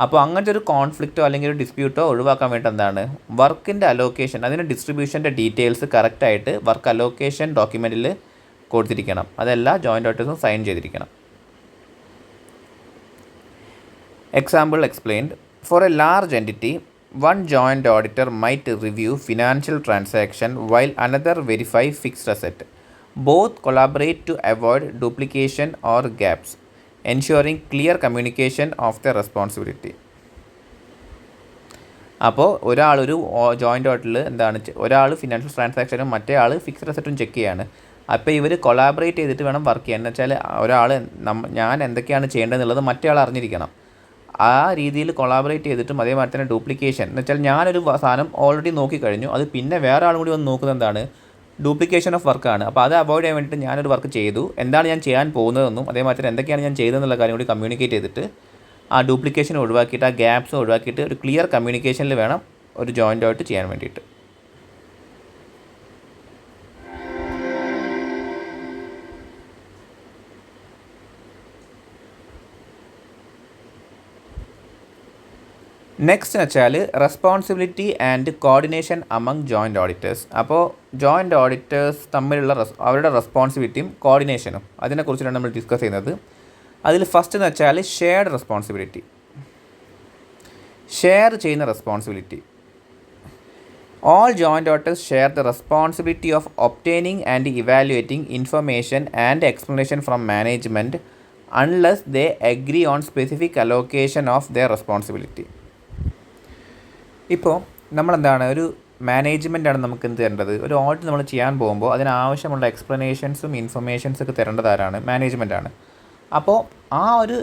അപ്പോൾ അങ്ങനത്തെ ഒരു കോൺഫ്ലിക്റ്റോ അല്ലെങ്കിൽ ഒരു ഡിസ്പ്യൂട്ടോ ഒഴിവാക്കാൻ വേണ്ടി എന്താണ്, വർക്കിൻ്റെ അലോക്കേഷൻ, അതിൻ്റെ ഡിസ്ട്രിബ്യൂഷൻ്റെ ഡീറ്റെയിൽസ് കറക്റ്റായിട്ട് വർക്ക് അലോക്കേഷൻ ഡോക്യുമെൻറ്റിൽ കൊടുത്തിരിക്കണം. അതെല്ലാം ജോയിൻറ്റ് ഓഡിറ്റേഴ്സും സൈൻ ചെയ്തിരിക്കണം. Example explained. For a large entity, one joint auditor might review financial transaction while another verify fixed asset. Both collaborate to avoid duplication or gaps, ensuring clear communication of the responsibility. അപ്പോൾ ഒരാളൊരു joint ഓഡിറ്റിൽ ഒരാൾ financial ട്രാൻസാക്ഷനും മറ്റേ ആൾ fixed അസറ്റും check ചെയ്യാണ്. അപ്പോൾ ഇവർ collaborate ചെയ്തിട്ട് വേണം work ചെയ്യാൻ. എന്ന് വെച്ചാൽ ഒരാൾ ഞാൻ എന്തൊക്കെയാണ് ചെയ്യേണ്ടതെന്നുള്ളത് മറ്റേ ആൾ അറിഞ്ഞിരിക്കണം. ആ രീതിയിൽ കൊളാബറേറ്റ് ചെയ്തിട്ടും അതേമാതിരി തന്നെ ഡ്യൂപ്ലിക്കേഷൻ, എന്ന് വെച്ചാൽ ഞാനൊരു സാധനം ഓൾറെഡി നോക്കിക്കഴിഞ്ഞു, അത് പിന്നെ വേറെ ആളും കൂടി വന്ന് നോക്കുന്നത് എന്താണ്, ഡ്യൂപ്ലിക്കേഷൻ ഓഫ് വർക്കാണ്. അപ്പോൾ അത് അവോയ്ഡ് ചെയ്യാൻ വേണ്ടിയിട്ട് ഞാനൊരു വർക്ക് ചെയ്തു, എന്താണ് ഞാൻ ചെയ്യാൻ പോകുന്നതെന്നും അതേമാതിരി തന്നെ എന്തൊക്കെയാണ് ഞാൻ ചെയ്തതെന്നുള്ള കാര്യം കൂടി കമ്മ്യൂണിക്കേറ്റ് ചെയ്തിട്ട് ആ ഡ്യൂപ്ലിക്കേഷൻ ഒഴിവാക്കിയിട്ട്, ആ ഗ്യാപ്സ് ഒഴിവാക്കിയിട്ട് ഒരു ക്ലിയർ കമ്മ്യൂണിക്കേഷനിൽ വേണം ഒരു ജോയിൻ്റ് ആയിട്ട് ചെയ്യാൻ വേണ്ടിയിട്ട്. നെക്സ്റ്റ് എന്ന് വെച്ചാൽ responsibility and coordination among joint auditors. അപ്പോൾ ജോയിൻറ്റ് ഓഡിറ്റേഴ്സ് തമ്മിലുള്ള അവരുടെ റെസ്പോൺസിബിലിറ്റിയും കോർഡിനേഷനും അതിനെക്കുറിച്ചാണ് നമ്മൾ ഡിസ്കസ് ചെയ്യുന്നത്. അതിൽ ഫസ്റ്റ് എന്ന് വെച്ചാൽ ഷെയർഡ് റെസ്പോൺസിബിലിറ്റി. ഷെയർ ചെയ്യുന്ന responsibility. All joint auditors share the responsibility of obtaining and evaluating information and explanation from management unless they agree on specific allocation of their responsibility. ഇപ്പോൾ നമ്മളെന്താണ്, ഒരു മാനേജ്മെൻറ്റാണ് നമുക്ക് എന്ത് തരേണ്ടത്, ഒരു ഓഡിറ്റ് നമ്മൾ ചെയ്യാൻ പോകുമ്പോൾ അതിനാവശ്യമുള്ള എക്സ്പ്ലനേഷൻസും ഇൻഫർമേഷൻസൊക്കെ തരേണ്ടത് ആരാണ്, മാനേജ്മെൻറ്റാണ്. അപ്പോൾ ആ ഒരു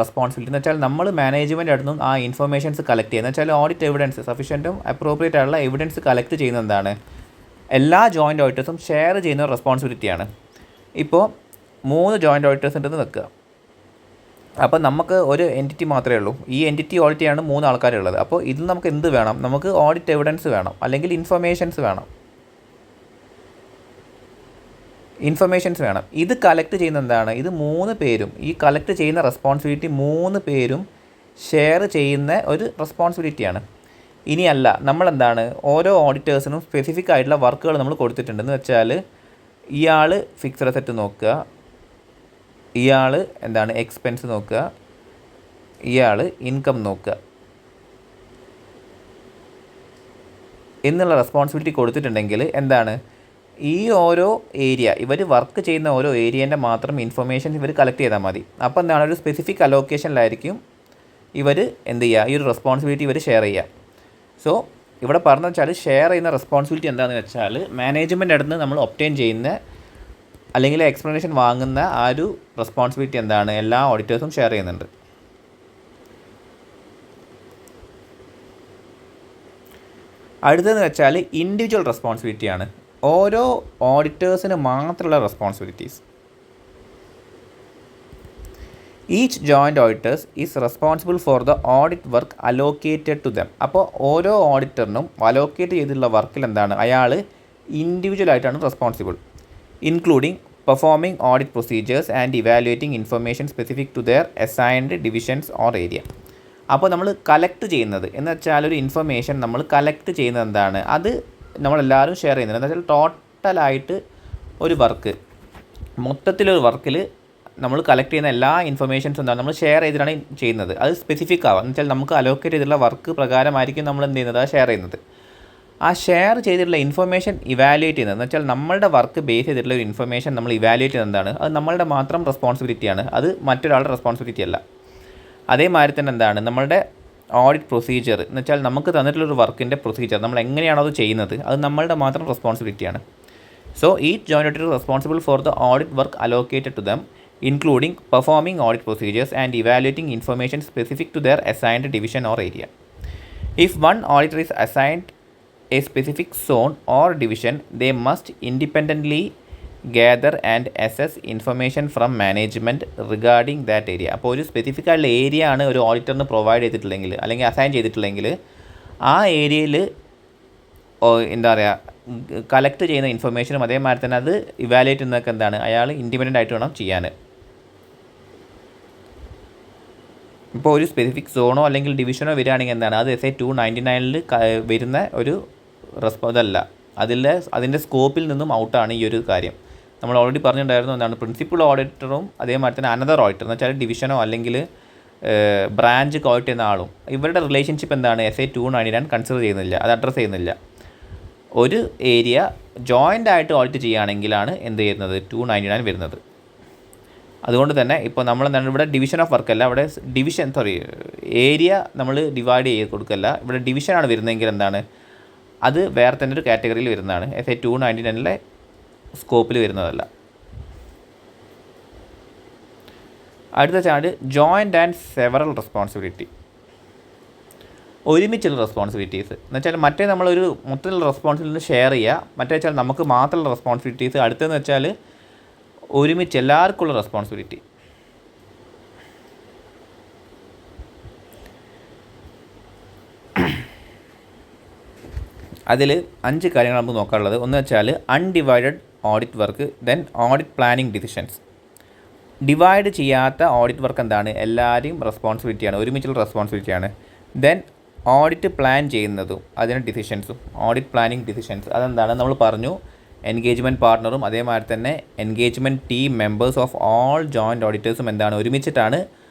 റെസ്പോൺസിബിലിറ്റി എന്ന് വെച്ചാൽ നമ്മൾ മാനേജ്മെൻറ്റ് അടുത്തും ആ ഇൻഫർമേഷൻസ് കളക്ട് ചെയ്യുന്നത്, എന്ന് വെച്ചാൽ ഓഡിറ്റ് എവിഡൻസ് സഫീഷ്യൻറ്റും അപ്രോപ്രിയേറ്റ് ആയിട്ടുള്ള എവിഡൻസ് കളക്ട് ചെയ്യുന്നത് എന്താണ്, എല്ലാ ജോയിൻറ്റ് ഓഡിറ്റേഴ്സും ഷെയർ ചെയ്യുന്ന റെസ്പോൺസിബിലിറ്റിയാണ്. ഇപ്പോൾ 3 ജോയിൻറ്റ് ഓഡിറ്റേഴ്സ് ഉണ്ടെന്ന് വെക്കുക. അപ്പോൾ നമുക്ക് ഒരു എൻറ്റിറ്റി മാത്രമേ ഉള്ളൂ, ഈ എൻറ്റിറ്റി ഓഡിറ്റ് ചെയ്യാണ് 3 ആൾക്കാരുള്ളത്. അപ്പോൾ ഇതിൽ നമുക്ക് എന്ത് വേണം, നമുക്ക് ഓഡിറ്റ് എവിഡൻസ് വേണം, അല്ലെങ്കിൽ ഇൻഫർമേഷൻസ് വേണം. ഇത് കളക്ട് ചെയ്യുന്ന എന്താണ്, ഇത് 3 പേരും, ഈ കളക്ട് ചെയ്യുന്ന റെസ്പോൺസിബിലിറ്റി 3 പേരും ഷെയർ ചെയ്യുന്ന ഒരു റെസ്പോൺസിബിലിറ്റിയാണ്. ഇനിയല്ല, നമ്മളെന്താണ് ഓരോ ഓഡിറ്റേഴ്സിനും സ്പെസിഫിക് ആയിട്ടുള്ള വർക്കുകൾ നമ്മൾ കൊടുത്തിട്ടുണ്ടെന്ന് വെച്ചാൽ, ഇയാൾ ഫിക്സഡ് അസറ്റ് നോക്കുക, ഇയാൾ എന്താണ് എക്സ്പെൻസ് നോക്കുക, ഇയാൾ ഇൻകം നോക്കുക എന്നുള്ള റെസ്പോൺസിബിലിറ്റി കൊടുത്തിട്ടുണ്ടെങ്കിൽ എന്താണ്, ഈ ഓരോ ഏരിയ ഇവർ വർക്ക് ചെയ്യുന്ന ഓരോ ഏരിയേൻ്റെ മാത്രം ഇൻഫർമേഷൻ ഇവർ കളക്ട് ചെയ്താൽ മതി. അപ്പോൾ എന്താണ്, ഒരു സ്പെസിഫിക് അലോക്കേഷനിലായിരിക്കും ഇവർ എന്ത് ചെയ്യുക, ഈ ഒരു റെസ്പോൺസിബിലിറ്റി ഇവർ ഷെയർ ചെയ്യുക. സോ ഇവിടെ പറഞ്ഞു വെച്ചാൽ ഷെയർ ചെയ്യുന്ന റെസ്പോൺസിബിലിറ്റി എന്താണെന്ന് വെച്ചാൽ, മാനേജ്മെൻ്റ് അടുത്ത് നിന്ന് നമ്മൾ ഒബ്റ്റെയിൻ ചെയ്യുന്ന അല്ലെങ്കിൽ എക്സ്പ്ലനേഷൻ വാങ്ങുന്ന ആ ഒരു റെസ്പോൺസിബിലിറ്റി എന്താണ്, എല്ലാ ഓഡിറ്റേഴ്സും ഷെയർ ചെയ്യുന്നുണ്ട്. അടുത്തതെന്ന് വെച്ചാൽ ഇൻഡിവിജ്വൽ റെസ്പോൺസിബിലിറ്റിയാണ്. ഓരോ ഓഡിറ്റേഴ്സിന് മാത്രമുള്ള responsibilities. Each joint auditors is responsible for the audit work allocated to them. അപ്പോൾ ഓരോ ഓഡിറ്ററിനും അലോക്കേറ്റ് ചെയ്തിട്ടുള്ള വർക്കിൽ എന്താണ്, അയാൾ ഇൻഡിവിജ്വലായിട്ടാണ് responsible, including performing audit procedures and evaluating information specific to their assigned divisions or area. അപ്പോൾ നമ്മൾ കളക്ട് ചെയ്യുന്നത് എന്ന് വെച്ചാൽ, ഒരു ഇൻഫർമേഷൻ നമ്മൾ കളക്ട് ചെയ്യുന്നത് എന്താണ്, അത് നമ്മളെല്ലാവരും ഷെയർ ചെയ്യുന്നത്. എന്ന് വെച്ചാൽ ടോട്ടലായിട്ട് ഒരു വർക്ക്, മൊത്തത്തിലൊരു വർക്കിൽ നമ്മൾ കളക്ട് ചെയ്യുന്ന എല്ലാ ഇൻഫർമേഷൻസും എന്താണ് നമ്മൾ ഷെയർ ചെയ്തിട്ടാണ് ചെയ്യുന്നത്. അത് സ്പെസിഫിക് ആവാം എന്ന് വെച്ചാൽ നമുക്ക് അലോക്കേറ്റ് ചെയ്തിട്ടുള്ള വർക്ക് പ്രകാരമായിരിക്കും നമ്മൾ എന്ത് ചെയ്യുന്നത്, അത് ഷെയർ ചെയ്യുന്നത്. ആ ഷെയർ ചെയ്തിട്ടുള്ള ഇൻഫർമേഷൻ ഇവാലുവേറ്റ് ചെയ്യുന്നത് എന്ന് വെച്ചാൽ നമ്മളുടെ വർക്ക് ബേസ് ചെയ്തിട്ടുള്ള ഒരു ഇൻഫർമേഷൻ നമ്മൾ ഇവാലുവേറ്റ് ചെയ്യുന്നത് എന്താണ്, അത് നമ്മളുടെ മാത്രം റെസ്പോൺസിബിലിറ്റിയാണ്, അത് മറ്റൊരാളുടെ റെസ്പോൺസിബിലിറ്റി അല്ല. അതേമാതിരി തന്നെ എന്താണ്, നമ്മളുടെ ഓഡിറ്റ് പ്രൊസീജിയർ എന്ന് വെച്ചാൽ നമുക്ക് തന്നിട്ടുള്ളൊരു വർക്കിൻ്റെ പ്രൊസീജിയർ നമ്മൾ എങ്ങനെയാണോ അത് ചെയ്യുന്നത്, അത് നമ്മളുടെ മാത്രം റെസ്പോൺസിബിലിറ്റിയാണ്. So each joint auditor responsible for the audit work allocated to them, including performing audit procedures and evaluating information specific to their assigned division or area. If one auditor is assigned a specific zone or division, they must independently gather and assess information from management regarding that area. അപ്പോൾ ഒരു specific ആയിട്ടുള്ള area ആണ് ഒരു ഓഡിറ്ററിന് provide ചെയ്തിട്ടുള്ളെങ്കിൽ അല്ലെങ്കിൽ assign ചെയ്തിട്ടുള്ളെങ്കിൽ, ആ ഏരിയയിൽ എന്താ പറയുക കളക്ട് ചെയ്യുന്ന ഇൻഫർമേഷനും അതേമാതിരി തന്നെ അത് ഇവാലുവേറ്റ് ചെയ്യുന്നതൊക്കെ എന്താണ്, അയാൾ ഇൻഡിപെൻഡൻ്റ് ആയിട്ട് വേണം ചെയ്യാൻ. ഇപ്പോൾ ഒരു സ്പെസിഫിക് സോണോ അല്ലെങ്കിൽ ഡിവിഷനോ വരികയാണെങ്കിൽ എന്താണ്, അത് SA 299 വരുന്ന ഒരു ഇതല്ല, അതിൻ്റെ സ്കോപ്പിൽ നിന്നും ഔട്ടാണ് ഈ ഒരു കാര്യം. നമ്മൾ ഓൾറെഡി പറഞ്ഞിട്ടുണ്ടായിരുന്നു എന്താണ്, പ്രിൻസിപ്പൽ ഓഡിറ്ററും അതേമാതിരി തന്നെ അനദർ ഓഡിറ്റർ എന്ന് വെച്ചാൽ ഡിവിഷനോ അല്ലെങ്കിൽ ബ്രാഞ്ച് ഓഡിറ്റ് ചെയ്യുന്ന ആളും ഇവരുടെ റിലേഷൻഷിപ്പ് എന്താണ്, SA 299 കൺസിഡർ ചെയ്യുന്നില്ല, അത് അഡ്രസ്സ് ചെയ്യുന്നില്ല. ഒരു ഏരിയ ജോയിൻ്റ് ആയിട്ട് ഓഡിറ്റ് ചെയ്യുകയാണെങ്കിലാണ് എന്ത് ചെയ്യുന്നത്, 299 വരുന്നത്. അതുകൊണ്ട് തന്നെ ഇപ്പോൾ നമ്മൾ എന്താണ്, ഇവിടെ ഡിവിഷൻ ഓഫ് വർക്ക് അല്ല, ഇവിടെ ഏരിയ നമ്മൾ ഡിവൈഡ് ചെയ്ത് കൊടുക്കല്ല, ഇവിടെ ഡിവിഷനാണ് വരുന്നതെങ്കിൽ എന്താണ്, അത് വേറെ തന്നെ ഒരു കാറ്റഗറിയിൽ വരുന്നതാണ്, SA 299 സ്കോപ്പിൽ വരുന്നതല്ല. അടുത്ത chart joint and several responsibility. ഒരുമിച്ചുള്ള റെസ്പോൺസിബിലിറ്റീസ് എന്ന് വെച്ചാൽ, മറ്റേ നമ്മളൊരു മൊത്തത്തിലുള്ള റെസ്പോൺസിബിലിറ്റി ഷെയർ ചെയ്യുക, മറ്റേ വെച്ചാൽ നമുക്ക് മാത്രമുള്ള റെസ്പോൺസിബിലിറ്റീസ്. അടുത്തതെന്ന് വെച്ചാൽ ഒരുമിച്ച് എല്ലാവർക്കുള്ള റെസ്പോൺസിബിലിറ്റി. അതിൽ 5 കാര്യങ്ങൾ നമുക്ക് നോക്കാനുള്ളത്. ഒന്ന് വെച്ചാൽ undivided audit work, then audit planning decisions. Divide ചെയ്യാത്ത ഓഡിറ്റ് വർക്ക് എന്താണ്, എല്ലാവരെയും റെസ്പോൺസിബിലിറ്റിയാണ്, ഒരുമിച്ചുള്ള റെസ്പോൺസിബിലിറ്റിയാണ്. ദെൻ ഓഡിറ്റ് പ്ലാൻ ചെയ്യുന്നതും അതിന് ഡിസിഷൻസും, ഓഡിറ്റ് പ്ലാനിങ് ഡിസിഷൻസ് അതെന്താണ്, നമ്മൾ പറഞ്ഞു എൻഗേജ്മെൻറ്റ് പാർട്ണറും അതേമാതിരി തന്നെ engagement team members of all joint ഓഡിറ്റേഴ്സും എന്താണ്, ഒരുമിച്ചിട്ടാണ്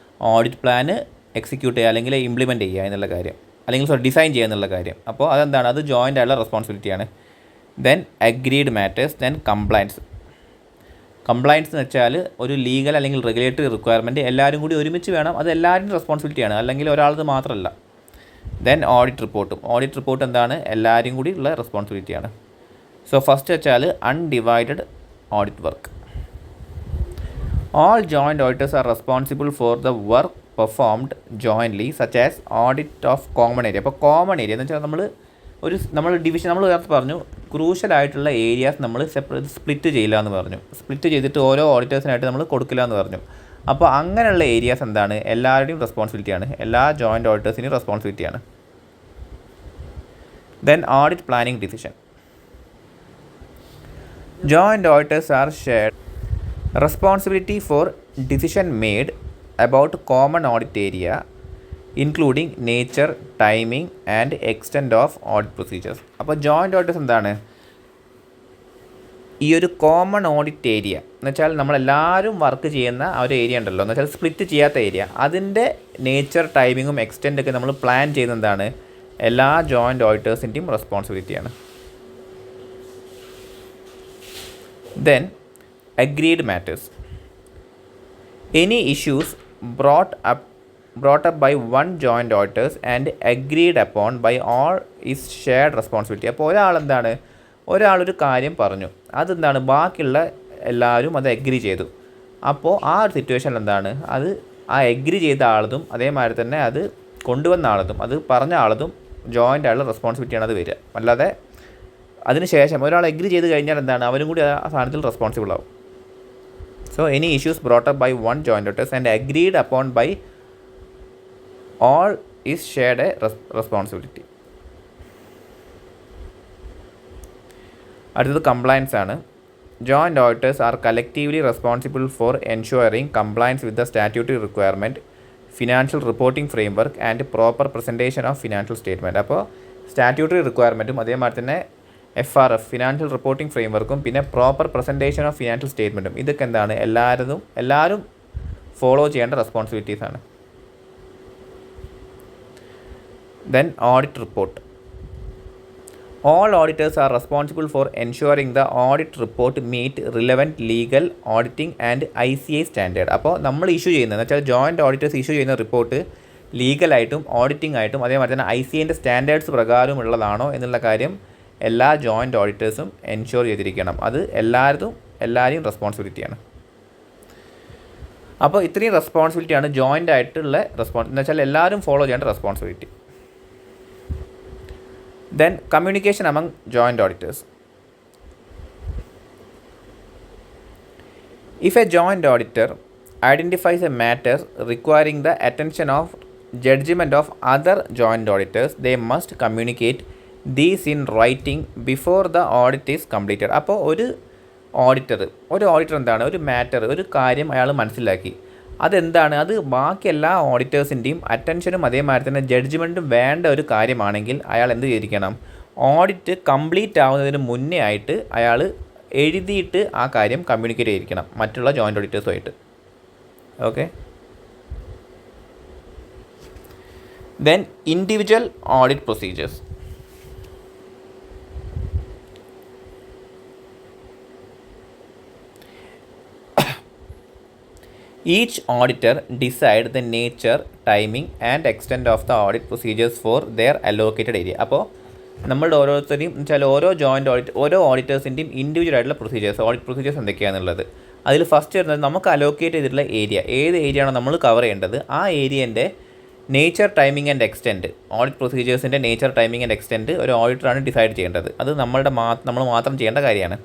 ഓഡിറ്റ് പ്ലാന് എക്സിക്യൂട്ട് ചെയ്യുക അല്ലെങ്കിൽ ഇംപ്ലിമെൻറ്റ് ചെയ്യുക എന്നുള്ള കാര്യം, അല്ലെങ്കിൽ ഡിസൈൻ ചെയ്യുക എന്നുള്ള കാര്യം. അപ്പോൾ അതെന്താണ്, അത് ജോയിൻ്റ് ആയിട്ടുള്ള റെസ്പോൺസിബിലിറ്റിയാണ്. Then agreed matters, then compliance. Compliance എന്ന് വെച്ചാൽ ഒരു ലീഗൽ അല്ലെങ്കിൽ റെഗുലേറ്ററി റിക്വയർമെൻറ്റ് എല്ലാവരും കൂടി ഒരുമിച്ച് വേണം, അത് എല്ലാവരുടെയും റെസ്പോൺസിബിലിറ്റിയാണ്, അല്ലെങ്കിൽ ഒരാളത് മാത്രമല്ല. ദെൻ ഓഡിറ്റ് റിപ്പോർട്ടും, ഓഡിറ്റ് റിപ്പോർട്ട് എന്താണ്, എല്ലാവരും കൂടി ഉള്ള റെസ്പോൺസിബിലിറ്റിയാണ്. സോ ഫസ്റ്റ് വെച്ചാൽ undivided audit work. All joint auditors are responsible for the work performed jointly such as audit of common area. അപ്പോൾ കോമൺ ഏരിയ എന്ന് വെച്ചാൽ നമ്മൾ ഡിവിഷൻ നമ്മൾ നേരത്തെ പറഞ്ഞു, ക്രൂഷ്യലായിട്ടുള്ള ഏരിയാസ് നമ്മൾ സ്പ്ലിറ്റ് ചെയ്യില്ല എന്ന് പറഞ്ഞു, സ്പ്ലിറ്റ് ചെയ്തിട്ട് ഓരോ ഓഡിറ്റേഴ്സിനായിട്ട് നമ്മൾ കൊടുക്കില്ല എന്ന് പറഞ്ഞു. അപ്പോൾ അങ്ങനെയുള്ള ഏരിയാസ് എന്താണ്, എല്ലാവരുടെയും റെസ്പോൺസിബിലിറ്റിയാണ്, എല്ലാ ജോയിൻ്റ് ഓഡിറ്റേഴ്സിൻ്റെയും റെസ്പോൺസിബിലിറ്റിയാണ്. Then audit planning decision. Joint auditors are shared responsibility for decision made about common audit area including nature, timing and extent of audit procedures. അപ്പോൾ ജോയിൻറ്റ് ഓഡിറ്റേഴ്സ് എന്താണ്? ഈ ഒരു കോമൺ ഓഡിറ്റ് ഏരിയ എന്ന് വെച്ചാൽ നമ്മളെല്ലാവരും വർക്ക് ചെയ്യുന്ന ആ ഒരു ഏരിയ ഉണ്ടല്ലോ, എന്ന് വെച്ചാൽ സ്പ്ലിറ്റ് ചെയ്യാത്ത ഏരിയ, അതിൻ്റെ നേച്ചർ, ടൈമിങ്ങും എക്സ്റ്റെൻറ്റൊക്കെ നമ്മൾ പ്ലാൻ ചെയ്യുന്ന എന്താണ്? എല്ലാ ജോയിൻറ്റ് ഓഡിറ്റേഴ്സിൻ്റെയും റെസ്പോൺസിബിലിറ്റിയാണ്. Then agreed matters. Any issues brought up by one joint auditors and agreed upon by all is shared responsibility. അപ്പോൾ ഒരാളൊരു കാര്യം പറഞ്ഞു, അതെന്താണ് ബാക്കിയുള്ള എല്ലാവരും അത് എഗ്രി ചെയ്തു. അപ്പോൾ ആ ഒരു സിറ്റുവേഷനിൽ എന്താണ്, അത് ആ എഗ്രി ചെയ്ത ആളതും അതേമാതിരി തന്നെ അത് കൊണ്ടുവന്ന ആളതും അത് പറഞ്ഞ ആളതും ജോയിൻ്റ് ആയുള്ള റെസ്പോൺസിബിലിറ്റിയാണ് അത് വരിക. അല്ലാതെ അതിന് ശേഷം ഒരാൾ എഗ്രി ചെയ്ത് കഴിഞ്ഞാൽ എന്താണ്, അവരും കൂടി ആ സാധനത്തിൽ റെസ്പോൺസിബിൾ ആവും. So any issues brought up by one joint auditors and agreed upon by all is shared a responsibility. അടുത്തത് കംപ്ലയൻസ് ആണ്. Joint auditors are collectively responsible for ensuring compliance with the statutory requirement, financial reporting framework and proper presentation of financial statement. അപ്പോൾ statutory റിക്വയർമെൻറ്റും അതേമാതിരി തന്നെ FRF financial reporting ഫ്രെയിംവർക്കും പിന്നെ proper presentation of financial സ്റ്റേറ്റ്മെൻറ്റും ഇതൊക്കെ എന്താണ്, എല്ലാവരും ഫോളോ ചെയ്യേണ്ട റെസ്പോൺസിബിലിറ്റീസാണ്. Then audit report. All auditors are responsible for ensuring the audit report meet relevant legal, auditing and ICA standard. അപ്പോൾ നമ്മൾ ഇഷ്യൂ ചെയ്യുന്നത് എന്ന് വെച്ചാൽ ജോയിൻറ്റ് ഓഡിറ്റേഴ്സ് ഇഷ്യൂ ചെയ്യുന്ന റിപ്പോർട്ട് ലീഗലായിട്ടും ഓഡിറ്റിംഗ് ആയിട്ടും അതേമാതിരി തന്നെ ICAൻ്റെ സ്റ്റാൻഡേർഡ്സ് പ്രകാരമുള്ളതാണോ എന്നുള്ള കാര്യം എല്ലാ ജോയിൻറ്റ് ഓഡിറ്റേഴ്സും എൻഷുർ ചെയ്തിരിക്കണം. അത് എല്ലാവരെയും റെസ്പോൺസിബിലിറ്റിയാണ്. അപ്പോൾ ഇത്രയും റെസ്പോൺസിബിലിറ്റിയാണ് ജോയിൻ്റ് ആയിട്ടുള്ള എന്ന് വെച്ചാൽ എല്ലാവരും ഫോളോ ചെയ്യേണ്ട responsibility. Then communication among joint auditors. If a joint auditor identifies a matter requiring the attention of judgement of other joint auditors, they must communicate these in writing before the audit is completed. അപ്പോൾ ഒരു auditor എന്താണ്, ഒരു matter, ഒരു കാര്യം അയാൾ മനസ്സിലാക്കി, അതെന്താണ്, അത് ബാക്കി എല്ലാ ഓഡിറ്റേഴ്സിൻ്റെയും അറ്റൻഷനും അതേമാതിരി തന്നെ ജഡ്ജ്മെൻറ്റും വേണ്ട ഒരു കാര്യമാണെങ്കിൽ അയാൾ എന്ത് ചെയ്തിരിക്കണം, ഓഡിറ്റ് കംപ്ലീറ്റ് ആവുന്നതിന് മുന്നേ ആയിട്ട് അയാൾ എഴുതിയിട്ട് ആ കാര്യം കമ്മ്യൂണിക്കേറ്റ് ചെയ്തിരിക്കണം മറ്റുള്ള ജോയിൻറ്റ് ഓഡിറ്റേഴ്സുമായിട്ട്. Okay. Then individual audit procedures. Each auditor decide the nature, timing and extent of the audit procedures for their allocated area. അപ്പോൾ നമ്മളുടെ ഓരോരുത്തരെയും വെച്ചാൽ ഓരോ ഓഡിറ്റേഴ്സിൻ്റെയും ഇൻഡിവിജ്വൽ ആയിട്ടുള്ള ഓഡിറ്റ് പ്രൊസീജിയേഴ്സ് എന്തൊക്കെയാണെന്നുള്ളത്. അതിൽ ഫസ്റ്റ് വരുന്നത് നമുക്ക് അലോക്കേറ്റ് ചെയ്തിട്ടുള്ള ഏരിയ, ഏത് ഏരിയ ആണോ നമ്മൾ കവർ ചെയ്യേണ്ടത് ആ ഏരിയൻ്റെ nature, timing and extent, audit പ്രൊസീജിയേഴ്സിൻ്റെ നേച്ചർ, ടൈമിംഗ് ആൻഡ് എക്സ്റ്റെൻറ്റ് ഒരു ഓഡിറ്ററാണ് ഡിസൈഡ് ചെയ്യേണ്ടത്. അത് നമ്മൾ മാത്രം ചെയ്യേണ്ട കാര്യമാണ്.